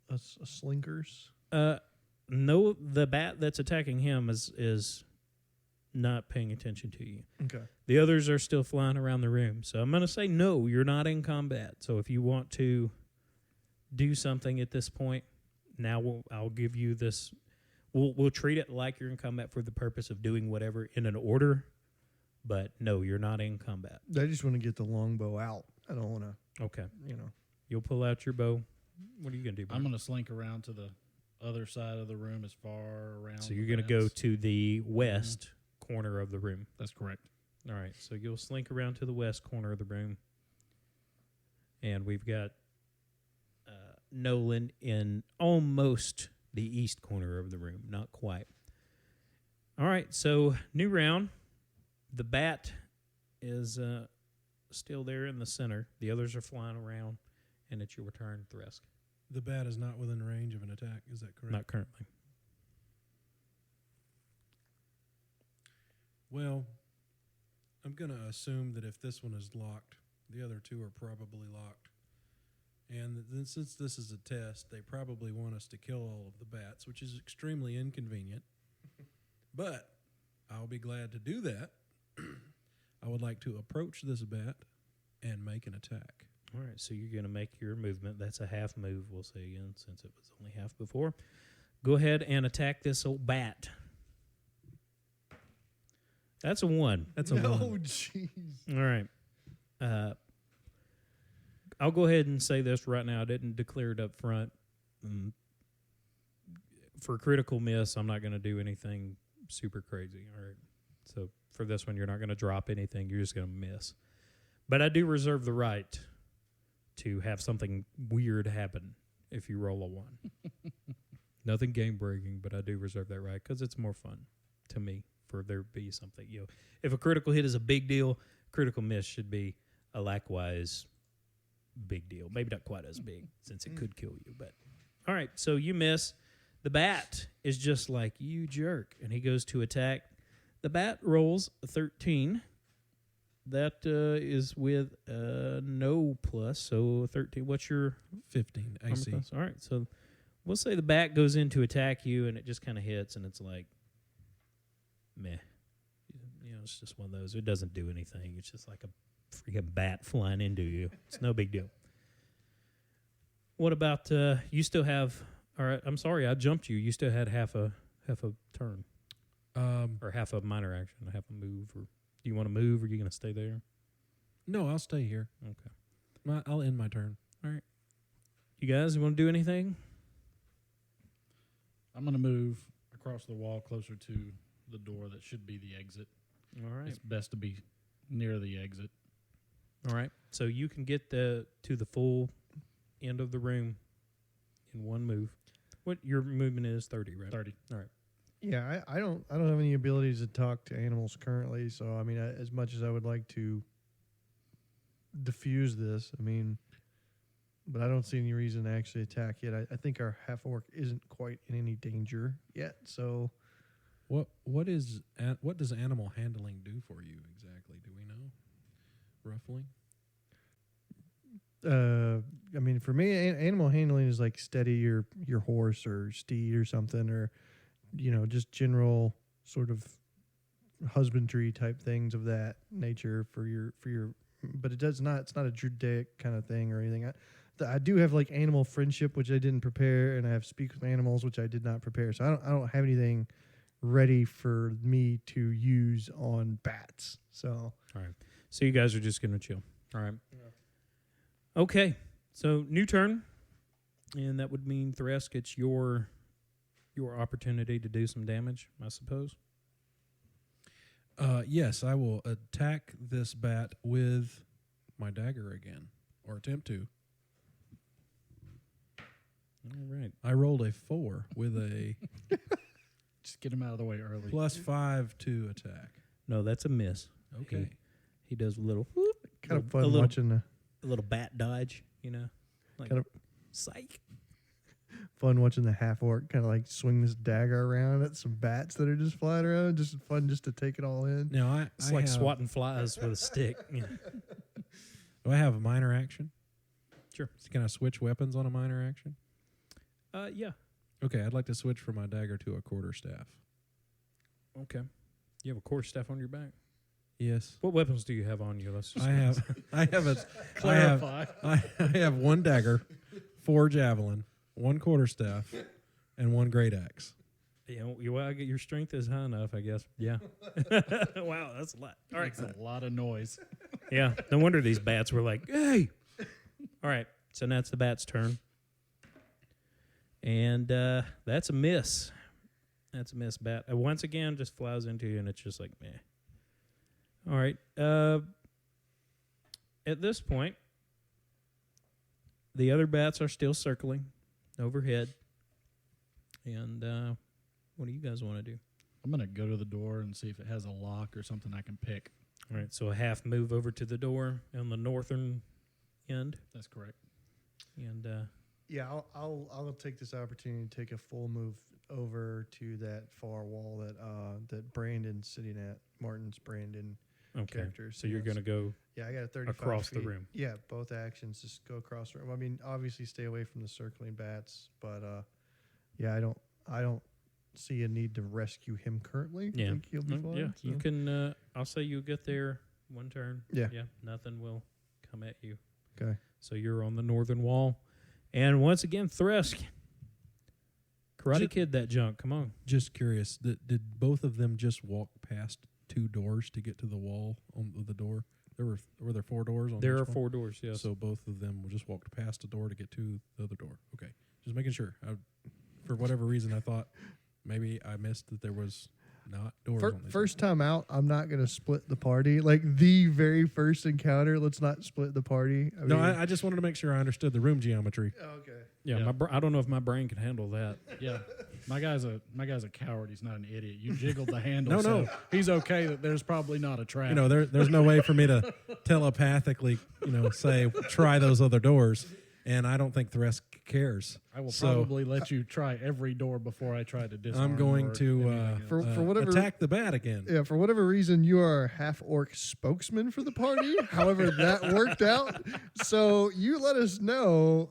us slinkers? no, the bat that's attacking him is not paying attention to you. Okay. The others are still flying around the room. So I'm going to say no, you're not in combat. So if you want to do something at this point, now I'll give you this. We'll treat it like you're in combat for the purpose of doing whatever in an order. But no, you're not in combat. I just want to get the longbow out. I don't want to, Okay. You'll pull out your bow. What are you going to do, I'm Bert? gonna slink around to the other side of the room, as far around. So you're going to go to the west corner of the room. That's correct. All right, so you'll slink around to the west corner of the room. And we've got Nolan in almost the east corner of the room. Not quite. All right, so new round. The bat is still there in the center. The others are flying around, and it's your turn, Thresk. The bat is not within range of an attack. Is that correct? Not currently. Well, I'm going to assume that if this one is locked, the other two are probably locked. And then since this is a test, they probably want us to kill all of the bats, which is extremely inconvenient. But I'll be glad to do that. I would like to approach this bat and make an attack. All right, so you're going to make your movement. That's a half move, we'll say again, since it was only half before. Go ahead and attack this old bat. That's a 1. That's a 1. Oh, jeez. All right. I'll go ahead and say this right now. I didn't declare it up front. For critical miss, I'm not going to do anything super crazy. All right. So for this one, you're not going to drop anything. You're just going to miss. But I do reserve the right to have something weird happen if you roll a 1. Nothing game breaking, but I do reserve that right because it's more fun to me for there to be something. You know, if a critical hit is a big deal, critical miss should be a likewise big deal. Maybe not quite as big since it could kill you. But all right, so you miss. The bat is just like, you jerk, and he goes to attack. The bat rolls a 13. That is with no plus, so 13. What's your 15 AC. plus? All right, so we'll say the bat goes in to attack you, and it just kind of hits, and it's like, meh. You know, it's just one of those. It doesn't do anything. It's just like a freaking bat flying into you. It's no big deal. What about you still have? All right, I'm sorry, I jumped you. You still had half a turn, or half a minor action, half a move. Or do you want to move, or are you going to stay there? No, I'll stay here. Okay. I'll end my turn. All right. You guys want to do anything? I'm going to move across the wall closer to the door that should be the exit. All right. It's best to be near the exit. All right. So you can get to the full end of the room in one move. What your movement is 30, right? 30. All right. Yeah, I don't have any abilities to talk to animals currently. So I mean, as much as I would like to diffuse this, I mean, but I don't see any reason to actually attack yet. I think our half orc isn't quite in any danger yet. So What does animal handling do for you exactly? Do we know roughly? I mean, for me, animal handling is like steady your horse or steed or something, or just general sort of husbandry type things of that nature for your. But it's not a Druidic kind of thing or anything. I do have like animal friendship, which I didn't prepare, and I have speak with animals, which I did not prepare. So I don't have anything ready for me to use on bats. So All right. So you guys are just going to chill. All right. Yeah. Okay. So new turn, and that would mean Thresk, it's your opportunity to do some damage, I suppose. Yes, I will attack this bat with my dagger again, or attempt to. All right. I rolled a 4 with a Just get him out of the way early. +5 to attack. No, that's a miss. Okay. He does a little whoop, kind of a fun little, watching a little bat dodge, like kind of psych. fun watching the half orc kind of like swing this dagger around at some bats that are just flying around. Just fun just to take it all in. Now It's I like have, swatting flies with a stick. Yeah. Do I have a minor action? Sure. Can I switch weapons on a minor action? Yeah. Okay, I'd like to switch from my dagger to a quarterstaff. Okay. You have a quarterstaff on your back. Yes. What weapons do you have on you? Let's just I have Clarify. I have 1 dagger, 4 javelin, 1 quarterstaff, and 1 great axe. Well, your strength is high enough, I guess. Yeah. Wow, that's a lot. All right. Makes a lot of noise. Yeah. No wonder these bats were like, hey. All right. So now it's the bat's turn. And that's a miss. That's a miss bat. Once again, just flies into you, and it's just like, meh. All right. At this point, the other bats are still circling overhead. And what do you guys want to do? I'm going to go to the door and see if it has a lock or something I can pick. All right, so a half move over to the door on the northern end. That's correct. And Yeah, I'll take this opportunity to take a full move over to that far wall that Brandon's sitting at. Martin's Brandon character. So you're going to go Yeah, I got a 35 across the feet. room. Yeah, both actions just go across the room. I mean, obviously stay away from the circling bats, but yeah, I don't see a need to rescue him currently. Yeah. I think he'll be fine. Yeah, so. you can. I'll say you get there one turn. Yeah. Yeah, nothing will come at you. Okay. So you're on the northern wall. And once again, Thresk. Karate Kid that junk. Come on. Just curious, did both of them just walk past 2 doors to get to the wall on the door? Were there 4 doors on There each are one? 4 doors, yes. So both of them just walked past a door to get to the other door. Okay, just making sure. For whatever reason, I thought maybe I missed that there was not doors. on these First time out, I'm not going to split the party. Like the very first encounter, let's not split the party. No, I just wanted to make sure I understood the room geometry. Okay. Yeah, Yeah. I don't know if my brain can handle that. Yeah, my guy's a coward. He's not an idiot. You jiggled the handle. No, no. so he's okay that there's probably not a trap. You know, there's no way for me to telepathically, say, try those other doors. And I don't think Thresk cares. I will So, probably let you try every door before I try to disarm. I'm going or to anything For else. whatever attack the bat again. Yeah, for whatever reason, you are half orc spokesman for the party. However, that worked out. So you let us know.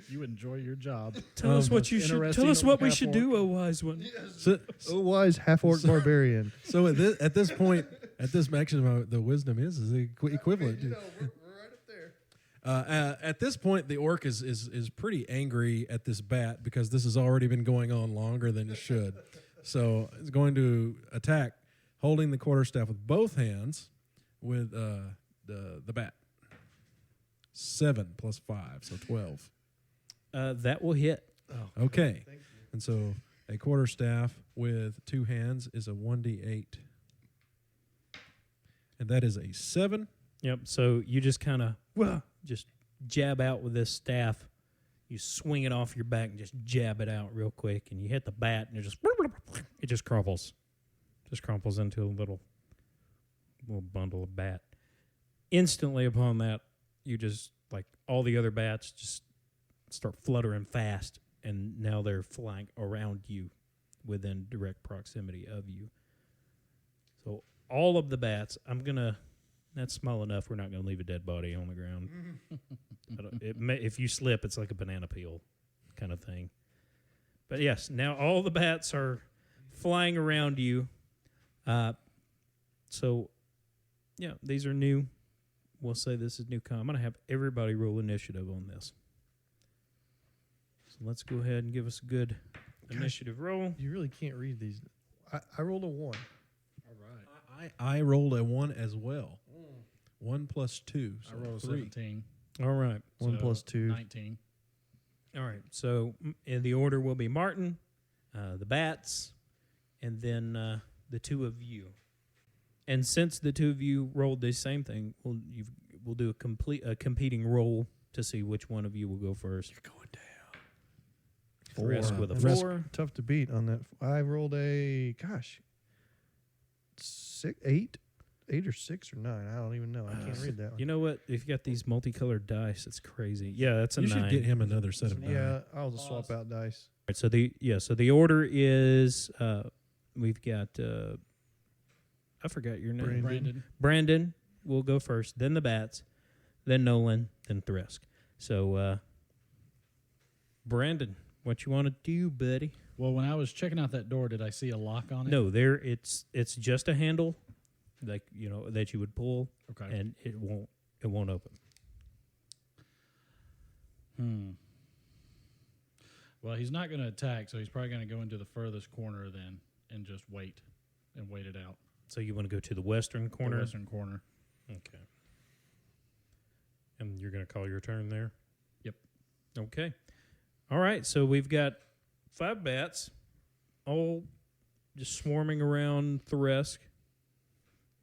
You enjoy your job. Tell us what you should. interesting Tell us what we half should orc. do, oh wise one. So, Oh, wise half orc barbarian. so at this point, actually, the wisdom is equivalent. we're right up there. At this point, the orc is pretty angry at this bat because this has already been going on longer than it should. So it's going to attack, holding the quarterstaff with both hands with the bat. 7 plus 5, so 12. That will hit. Okay. And so a quarterstaff with 2 hands is a 1d8. And that is a 7. Yep. So you just kind of just jab out with this staff. You swing it off your back and just jab it out real quick, and you hit the bat, and it just crumples, into a little bundle of bat. Instantly upon that, you just like all the other bats just start fluttering fast, and now they're flying around you, within direct proximity of you. So all of the bats, that's small enough. We're not going to leave a dead body on the ground. If you slip, it's like a banana peel kind of thing. But yes, now all the bats are flying around you. So, yeah, these are new. We'll say this is new. I'm going to have everybody roll initiative on this. So let's go ahead and give us a good initiative roll. You really can't read these. I rolled a 1. All right. I rolled a 1 as well. 1 plus 2. So I rolled a 3. 17. All right. 1 so plus 2. 19. All right. So in the order will be Martin, the bats, and then the 2 of you. And since the 2 of you rolled the same thing, we'll do a competing roll to see which one of you will go first. You're going down. Thresk with a Thresk- 4. Tough to beat on that. I rolled a 8 or 6 or 9. I don't even know. I can't read that one. You know what? If you got these multicolored dice, it's crazy. Yeah, that's a You 9. should get him another set of die. Yeah, I'll just swap out dice. Right, so the order is we've got I forgot your name. Brandon. Brandon will go first, then the bats, then Nolan, then Thresk. So Brandon, what you want to do, buddy? Well, when I was checking out that door, did I see a lock on it? No, it's just a handle, like that you would pull, Okay. and it won't open. Well, he's not going to attack, so he's probably going to go into the furthest corner then and just wait it out. So you want to go to the western corner? The western corner. Okay. And you're going to call your turn there? Yep. Okay. All right, so we've got 5 bats all just swarming around Thoresk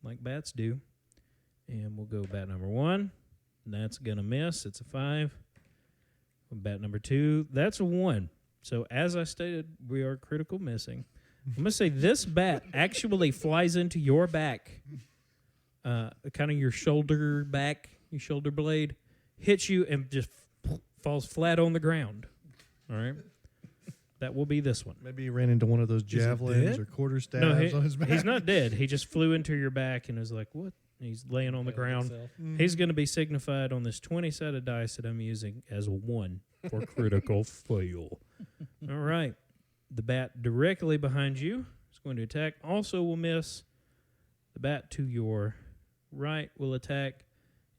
like bats do. And we'll go bat number 1. That's going to miss. It's a 5. Bat number 2. That's a 1. So as I stated, we are critical missing. I'm going to say this bat actually flies into your back, kind of your shoulder back, your shoulder blade, hits you and just falls flat on the ground. All right? That will be this one. Maybe he ran into one of those he javelins dead? or quarter stabs No, on his back. he's not dead. He just flew into your back and was like, what? He's laying on the ground. He's going to be signified on this 20-sided dice that I'm using as a 1 for critical fail. All right. The bat directly behind you is going to attack. Also will miss. The bat to your right will attack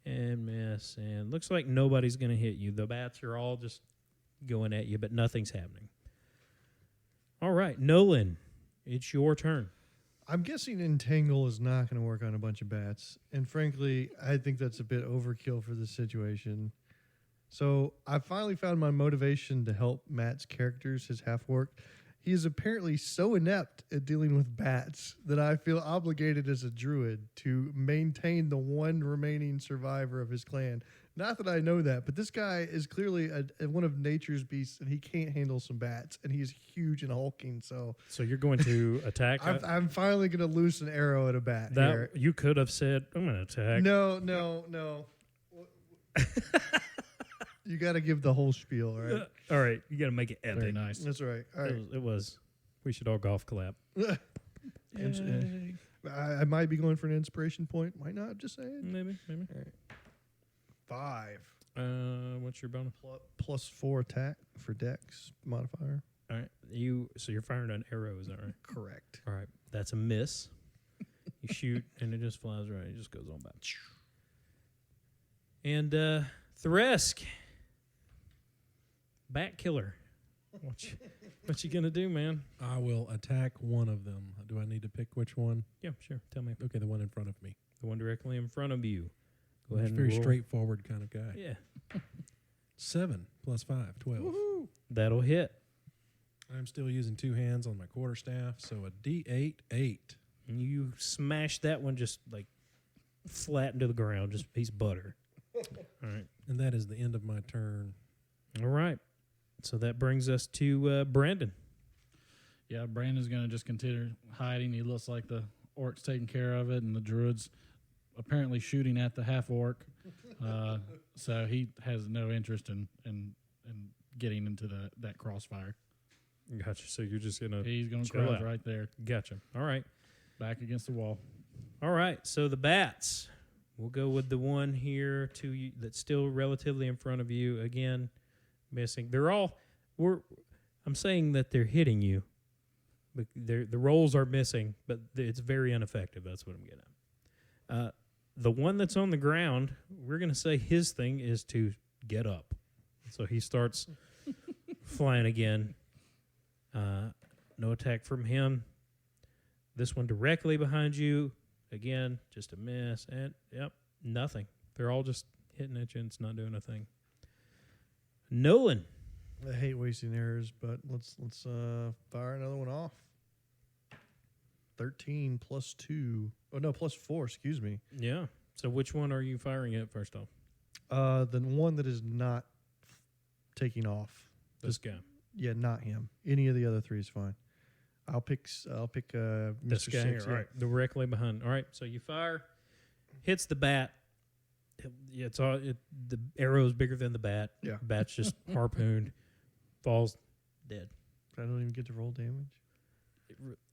and miss. And looks like nobody's going to hit you. The bats are all just going at you, but nothing's happening. All right. Nolan, it's your turn. I'm guessing Entangle is not going to work on a bunch of bats. And frankly, I think that's a bit overkill for this situation. So I finally found my motivation to help Matt's characters, his half-orc. He is apparently so inept at dealing with bats that I feel obligated as a druid to maintain the one remaining survivor of his clan. Not that I know that, but this guy is clearly one of nature's beasts, and he can't handle some bats, and he's huge and hulking. So you're going to attack? I'm finally going to loose an arrow at a bat that here. you could have said, I'm going to attack. No. You got to give the whole spiel, right? All right, you got to make it epic. Very nice. That's right. All right. It was. We should all golf clap. I might be going for an inspiration point. Might not. Just saying. Maybe. All right. 5. What's your bonus? Plus 4 attack for Dex modifier. All right, so you're firing an arrow, is that right? Correct. All right, that's a miss. You shoot, and it just flies right. It just goes on by. And Thoresk, Bat Killer. What you gonna do, man? I will attack one of them. Do I need to pick which one? Yeah, sure. Tell me. Okay, the one in front of me. The one directly in front of you. Go I'm ahead a and very roll. straightforward kind of guy. Yeah, 7 plus 5, 12. Woo-hoo. That'll hit. I'm still using 2 hands on my quarterstaff, so a D8, 8. And you smash that one just like flat into the ground, just a piece of butter. All right. And that is the end of my turn. All right. So that brings us to Brandon. Yeah, Brandon's going to just continue hiding. He looks like the orc's taking care of it, and the druid's apparently shooting at the half-orc. So he has no interest in getting into that crossfire. Gotcha. So you're just going to... He's going to chill crouch out. right there, Gotcha. All right. back against the wall. All right. So the bats. We'll go with the one here to you that's still relatively in front of you. Again, missing. They're all... I'm saying that they're hitting you. But the rolls are missing, but it's very ineffective. That's what I'm getting at. The one that's on the ground, we're going to say his thing is to get up. So he starts flying again. No attack from him. This one directly behind you. Again, just a miss. And, yep, nothing. They're all just hitting at you and it's not doing a thing. Nolan. I hate wasting arrows, but let's fire another one off. 13 plus 2. Oh, no, plus 4, excuse me. Yeah. So which one are you firing at first off? The one that is not taking off. This guy. Yeah, not him. Any of the other 3 is fine. I'll pick Mr. This guy 6. here. Yeah. All right. Directly behind. All right. So you fire. Hits the bat. Yeah, the arrow is bigger than the bat. Yeah. Bat's just harpooned. Falls dead. I don't even get to roll damage.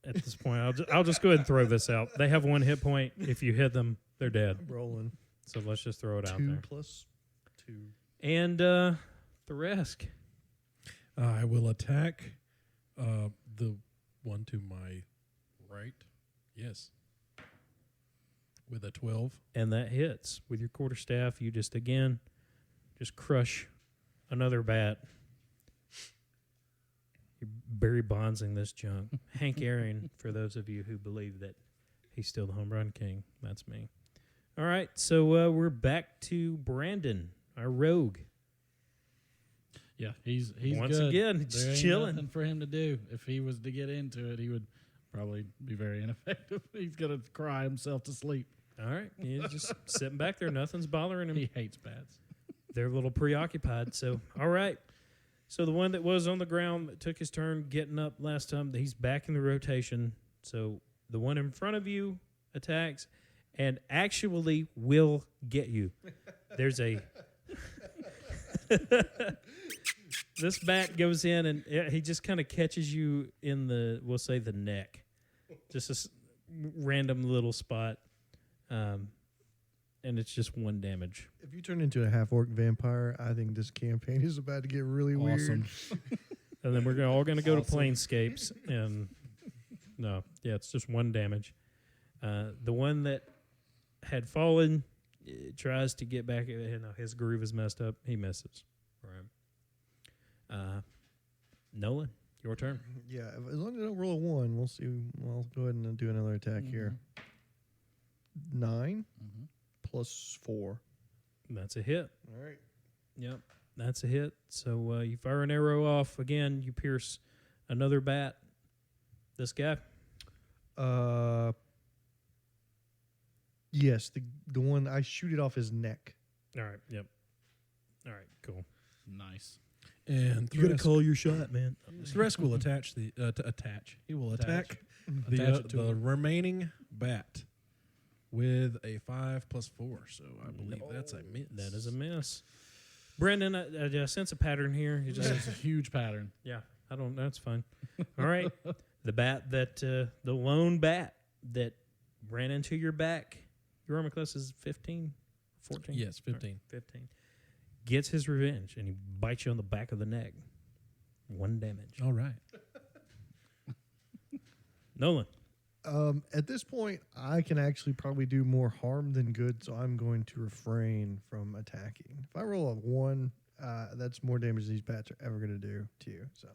At this point, I'll just go ahead and throw this out. They have 1 hit point. If you hit them, they're dead. Rolling. So let's just throw it out 2 there. plus 2. And Thoresk. I will attack the one to my right. Yes. With a 12. And that hits. With your quarterstaff, you just crush another bat. You're Barry Bondsing this junk. Hank Aaron, for those of you who believe that he's still the home run king. That's me. All right, so we're back to Brandon, our rogue. Yeah, he's Once good. again, There just ain't chilling. nothing for him to do. If he was to get into it, he would probably be very ineffective. He's gonna cry himself to sleep. All right. He's just sitting back there. Nothing's bothering him. He hates bats. They're a little preoccupied. So, all right. So the one that was on the ground that took his turn getting up last time, he's back in the rotation. So the one in front of you attacks and actually will get you. There's a... This bat goes in and he just kind of catches you in the, we'll say, the neck. Just a random little spot. And it's just 1 damage. If you turn into a half-orc vampire, I think this campaign is about to get really weird. Awesome. And then we're all going to go to Planescapes. And it's just 1 damage. The one that had fallen tries to get back. His groove is messed up. He misses. Right. Nolan, your turn. Yeah, as long as I don't roll a 1, we'll see. I'll go ahead and do another attack here. 9 plus 4. That's a hit. All right. Yep, that's a hit. So you fire an arrow off again. You pierce another bat. This guy. Yes, the one I shoot it off his neck. All right. Yep. All right. Cool. Nice. And You gotta call your shot, man. Thresk will attach the attach. He will attack the Attach it to the him. remaining bat with a 5 plus 4. So I believe that's a miss. That is a miss. Brendan, I sense a pattern here. You just, It's a huge pattern. yeah, I don't. That's fine. All right, the bat that the lone bat that ran into your back. Your armor class is 15, 14? Yes, 15. All right, 15. Gets his revenge, and he bites you on the back of the neck. 1 damage. All right. Nolan. At this point, I can actually probably do more harm than good, so I'm going to refrain from attacking. If I roll a 1, that's more damage these bats are ever going to do to you. So,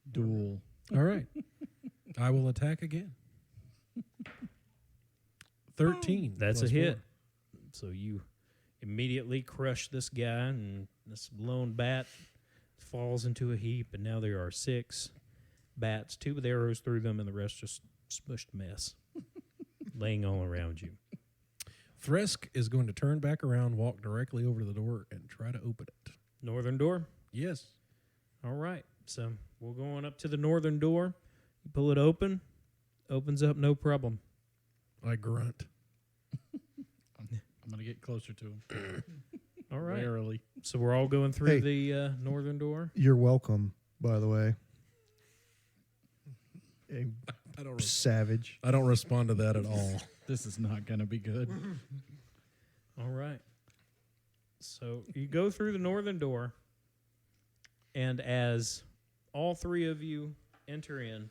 Duel. All right. I will attack again. 13. That's a plus hit. 4. So you immediately crush this guy, and this lone bat falls into a heap, and now there are 6 bats, 2 with arrows through them, and the rest just smushed mess, laying all around you. Thresk is going to turn back around, walk directly over to the door, and try to open it. Northern door. Yes. All right. So we're going up to the northern door. You pull it open. Opens up, no problem. I grunt. I'm going to get closer to him. All right. Warily. So we're all going through Hey. the northern door. you're welcome, by the way. I don't. Savage. I don't respond to that at all. This is not going to be good. All right. So you go through the northern door, and as all 3 of you enter in,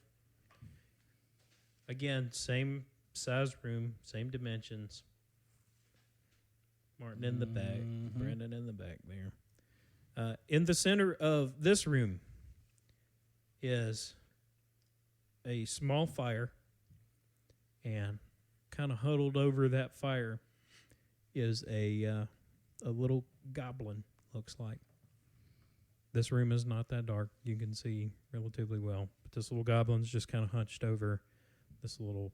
again, same size room, same dimensions. Martin in the back, Brandon in the back there. In the center of this room is a small fire, and kind of huddled over that fire is a little goblin, looks like. This room is not that dark. You can see relatively well. But this little goblin's just kind of hunched over this little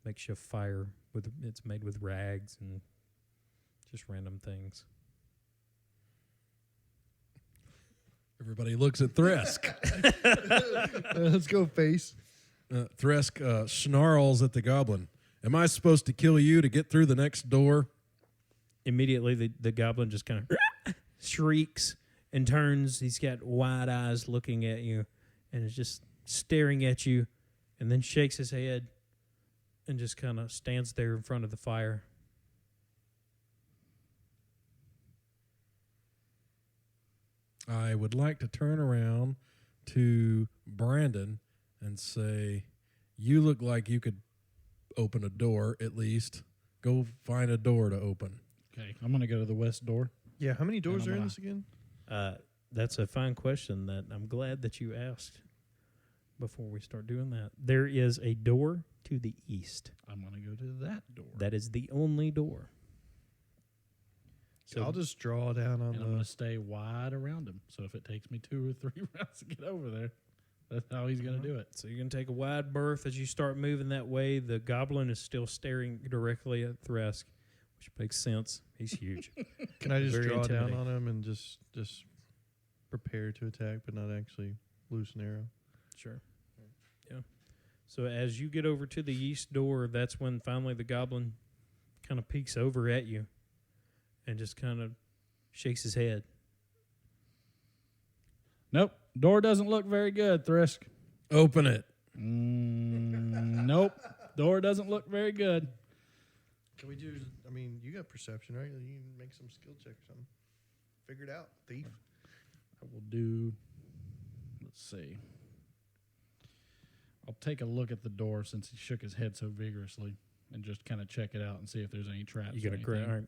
makeshift fire. It's made with rags and just random things. Everybody looks at Thresk. Let's go, face. Thresk snarls at the goblin. Am I supposed to kill you to get through the next door? Immediately, the goblin just kind of shrieks and turns. He's got wide eyes looking at you and is just staring at you, and then shakes his head and just kind of stands there in front of the fire. I would like to turn around to Brandon and say, you look like you could open a door at least. Go find a door to open. Okay, I'm going to go to the west door. Yeah, how many doors I'm are in gonna- this again? That's a fine question that I'm glad that you asked before we start doing that. There is a door to the east. I'm going to go to that door. That is the only door. So I'll just draw down on And I'm going the. to stay wide around him. So if it takes me 2 or 3 rounds to get over there, that's how he's going to do it. So you're going to take a wide berth as you start moving that way. The goblin is still staring directly at Thresk, which makes sense. He's huge. Can I just Very draw down intimidating. on him and just prepare to attack, but not actually loose an arrow? Sure. Yeah. So as you get over to the east door, that's when finally the goblin kind of peeks over at you and just kind of shakes his head. Nope. Door doesn't look very good, Thrisk. Open it. Nope. Door doesn't look very good. Can we do? I mean, you got perception, right? You can make some skill check or something. Figure it out, thief. I will do, let's see. I'll take a look at the door since he shook his head so vigorously and just kind of check it out and see if there's any traps. You got or a great. anything. All right.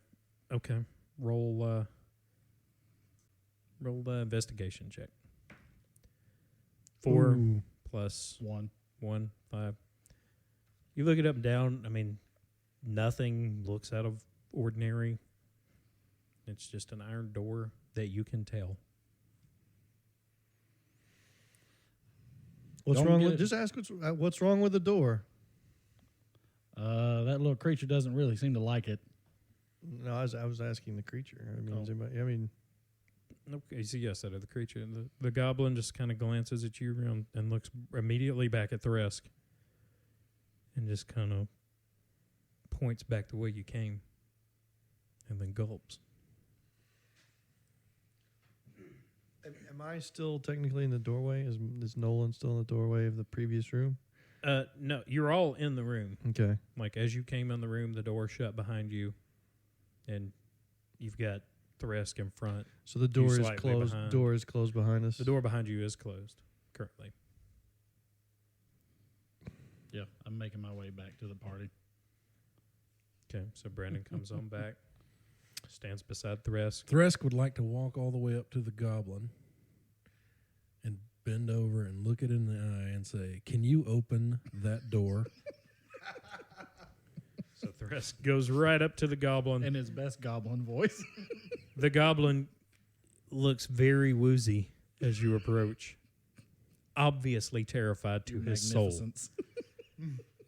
Okay. Roll the investigation check. 4 Ooh. plus 1. 1, 5. You look it up and down. I mean, nothing looks out of ordinary. It's just an iron door that you can tell. What's Don't wrong get with? it. Just ask what's wrong with the door. That little creature doesn't really seem to like it. No, I was asking the creature. I mean, Oh. is anybody, I mean, Okay, so yes, that of the creature. The goblin just kind of glances at you and looks immediately back at Thresk and just kind of points back the way you came and then gulps. am I still technically in the doorway? Is Nolan still in the doorway of the previous room? No, you're all in the room. Okay. Like, as you came in the room, the door shut behind you, and you've got Thresk in front. So the door is slightly closed. behind. Door is closed behind us. The door behind you is closed currently. Yeah, I'm making my way back to the party. Okay, so Brandon comes on back, stands beside Thresk. Thresk would like to walk all the way up to the goblin and bend over and look it in the eye and say, "Can you open that door?" So Thresk goes right up to the goblin. In his best goblin voice. The goblin looks very woozy as you approach, obviously terrified to Your his soul. magnificence.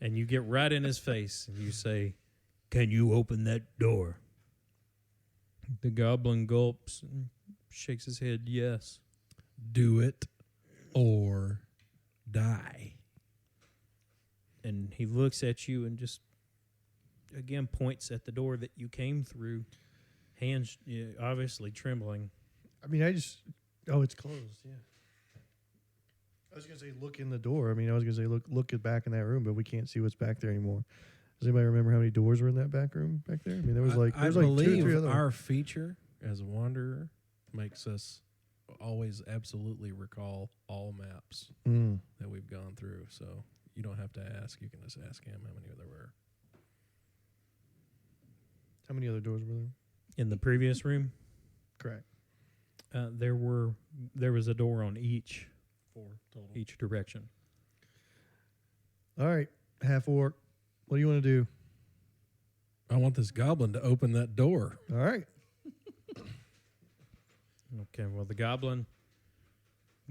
And you get right in his face and you say, "Can you open that door?" The goblin gulps and shakes his head, yes. Do it or die. And he looks at you and just, again, points at the door that you came through, hands obviously trembling. I mean, it's closed. Yeah. I was gonna say look in the door. I mean, I was gonna say look at back in that room, but we can't see what's back there anymore. Does anybody remember how many doors were in that back room back there? I mean, there was like I 2 or 3 believe other. our feature as a wanderer makes us always absolutely recall all maps Mm. that we've gone through. So you don't have to ask. You can just ask him how many there were. How many other doors were there? In the previous room, Correct. there was a door on each 4 total. direction. All right, half orc. What do you want to do? I want this goblin to open that door. All right. Okay, well, the goblin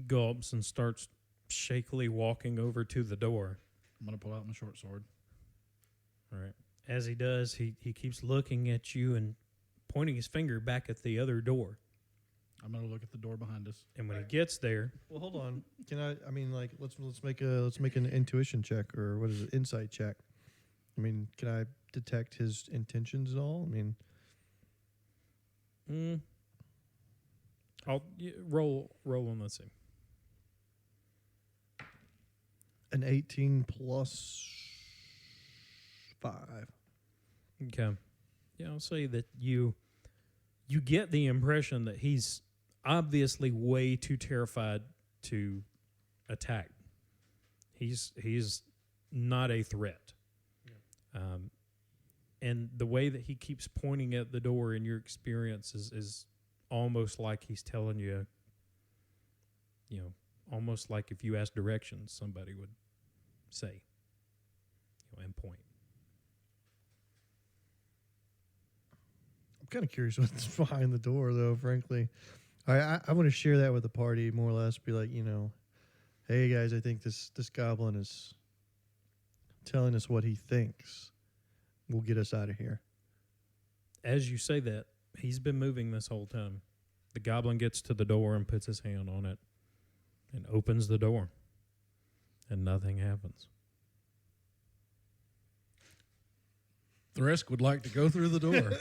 gulps and starts shakily walking over to the door. I'm going to pull out my short sword. All right. As he does, he keeps looking at you and pointing his finger back at the other door. I'm going to look at the door behind us. And when he gets there, Well, hold on. Can I mean, like, let's make an intuition check, or what is it, insight check? I mean, can I detect his intentions at all? I mean, I'll roll on. Let's see. an 18 plus 5. Okay. Yeah, I'll say that you get the impression that he's obviously way too terrified to attack. He's not a threat. Yeah. And the way that he keeps pointing at the door in your experience is almost like he's telling you, almost like if you ask directions, somebody would say, and point. kind of curious what's behind the door, though. Frankly, I want to share that with the party more or less. Be like, hey guys, I think this goblin is telling us what he thinks will get us out of here. As you say that, he's been moving this whole time. The goblin gets to the door and puts his hand on it and opens the door, and nothing happens. Thresk would like to go through the door.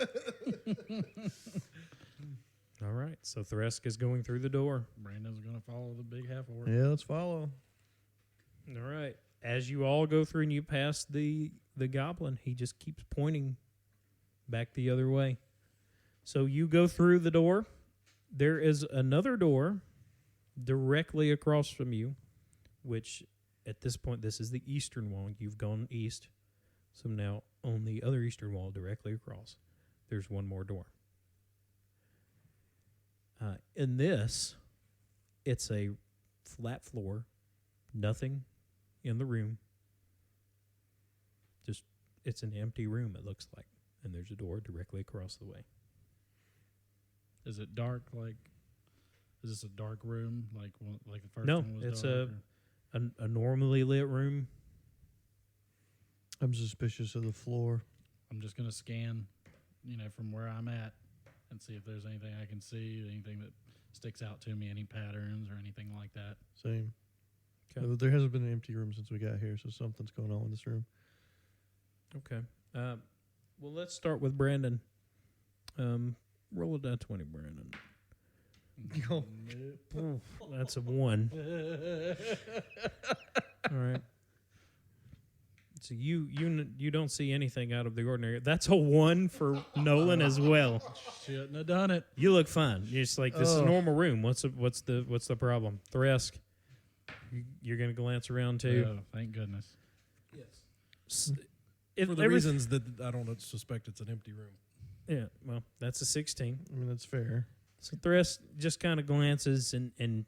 All right, so Thresk is going through the door. Brandon's going to follow the big half orc. Yeah, let's follow. All right. As you all go through and you pass the goblin, he just keeps pointing back the other way. So you go through the door. There is another door directly across from you, which at this point, this is the eastern wall. You've gone east. So now on the other eastern wall, directly across, there's one more door. In this, it's a flat floor, nothing in the room. Just, it's an empty room, it looks like. And there's a door directly across the way. Is it dark? Is this a dark room? Like the first No, one was it's dark? a normally lit room. I'm suspicious of the floor. I'm just going to scan, from where I'm at and see if there's anything I can see, anything that sticks out to me, any patterns or anything like that. Same. 'Kay. There hasn't been an empty room since we got here, so something's going on in this room. Okay. Well, let's start with Brandon. Roll a die 20, Brandon. Oh. Oof, that's a 1. All right. So you don't see anything out of the ordinary. That's a 1 for Nolan as well. Shouldn't have done it. You look fine. You're just like, this is a normal room. What's the problem? Thresk, you're gonna glance around too. Oh, thank goodness. For the reasons that I don't suspect it's an empty room. Yeah, well, that's a 16. I mean, that's fair. So Thresk just kind of glances and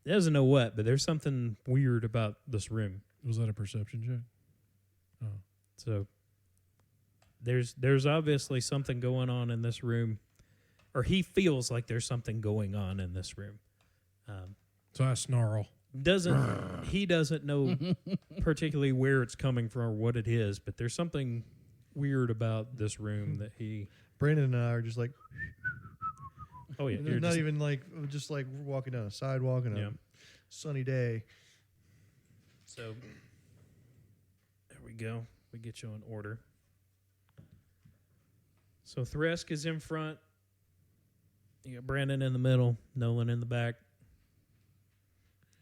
doesn't know what, but there's something weird about this room. Was that a perception check? Oh. So there's obviously something going on in this room, or he feels like there's something going on in this room. So I snarl. He doesn't know particularly where it's coming from or what it is, but there's something weird about this room that he. Brandon and I are just like, Oh yeah, it's not even like just like we're walking down a sidewalk on a sunny day. So there we go. We get you in order. So Thresk is in front. You got Brandon in the middle, Nolan in the back.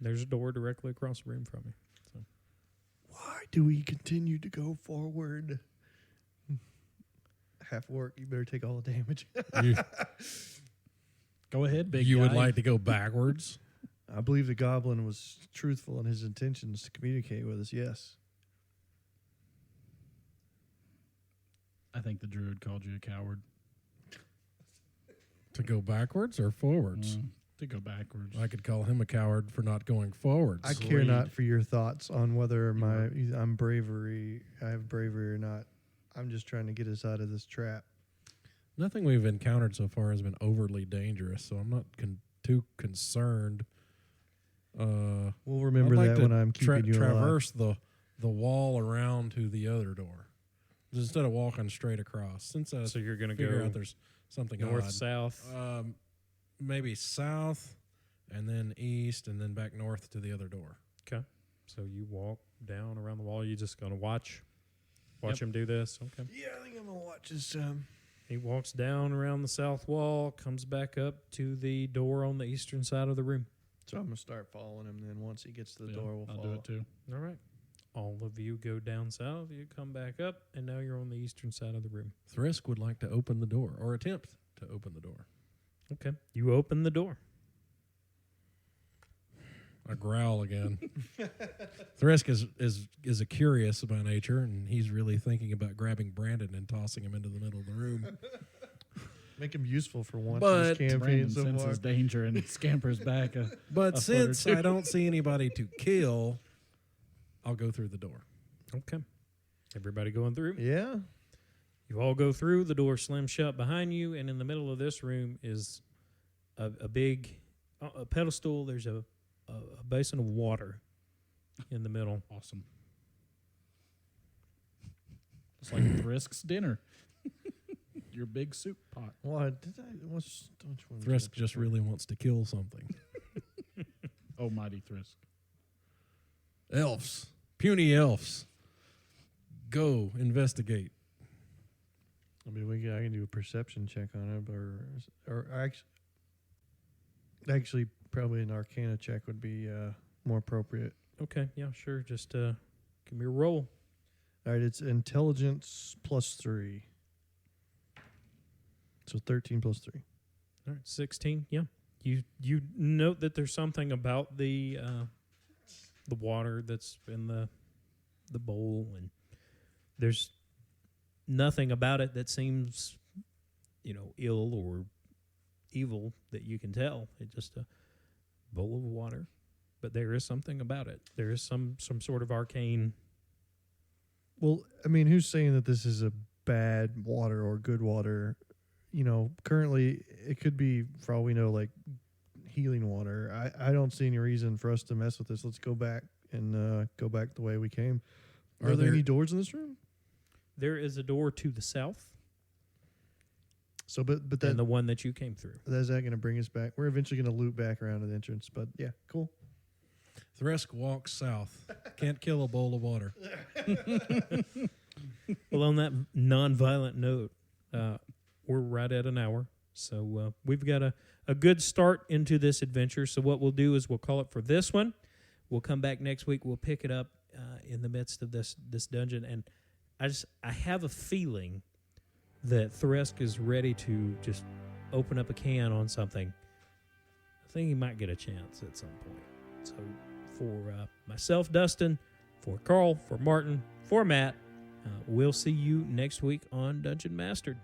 There's a door directly across the room from you. So. Why do we continue to go forward? Half work, you better take all the damage. Go ahead, big You guy. would like to go backwards? I believe the goblin was truthful in his intentions to communicate with us, yes. I think the druid called you a coward. To go backwards or forwards? To go backwards. I could call him a coward for not going forwards. I care not for your thoughts on whether I have bravery or not. I'm just trying to get us out of this trap. Nothing we've encountered so far has been overly dangerous, so I'm not too concerned. We'll remember I'd like that to when I'm keeping you alive. traverse the wall around to the other door, just instead of walking straight across. Since I So you're going to figure go out there's something north, odd. south. Maybe south, and then east, and then back north to the other door. Okay. So you walk down around the wall. You're just going to watch him do this. Okay. Yeah, I think I'm going to watch this time. He walks down around the south wall, comes back up to the door on the eastern side of the room. So I'm going to start following him, then once he gets to the door, we'll I'll follow. do it too. All right. All of you go down south. You come back up, and now you're on the eastern side of the room. Thrisk would like to open the door, or attempt to open the door. Okay. You open the door. I growl again. Thrisk is a curious by nature, and he's really thinking about grabbing Brandon and tossing him into the middle of the room. Make him useful for once But in this campaign Brandon so far. senses danger and scampers back. But A since foot or two. I don't see anybody to kill, I'll go through the door. Okay. Everybody going through? Yeah. You all go through. The door slams shut behind you, and in the middle of this room is a big a pedestal. There's a basin of water in the middle. Awesome. It's like Thrisk's dinner. Your big soup pot. What did I? Which one? Thrisk just really wants to kill something. Oh, mighty Thrisk. Elves. Puny elves. Go investigate. I mean, I can do a perception check on it, or actually, probably an Arcana check would be more appropriate. Okay, yeah, sure. Just give me a roll. All right, it's intelligence +3. So 13 + 3. All right, 16. Yeah, you note that there's something about the water that's in the bowl, and there's nothing about it that seems, ill or evil that you can tell. It's just a bowl of water, but there is something about it. There is some sort of arcane. Well, I mean, who's saying that this is a bad water or good water? Currently it could be, for all we know, like healing water. I don't see any reason for us to mess with this. Let's go back and go back the way we came. Are there any doors in this room? There is a door to the south. So, but that, and the one that you came through. Is that going to bring us back? We're eventually going to loop back around to the entrance, but yeah, cool. Thrisk walks south. Can't kill a bowl of water. Well, on that non-violent note, we're right at an hour. So we've got a good start into this adventure. So what we'll do is we'll call it for this one. We'll come back next week. We'll pick it up in the midst of this dungeon. And I have a feeling that Thrisk is ready to just open up a can on something. I think he might get a chance at some point. So for myself, Dustin, for Carl, for Martin, for Matt, we'll see you next week on Dungeon Mastered.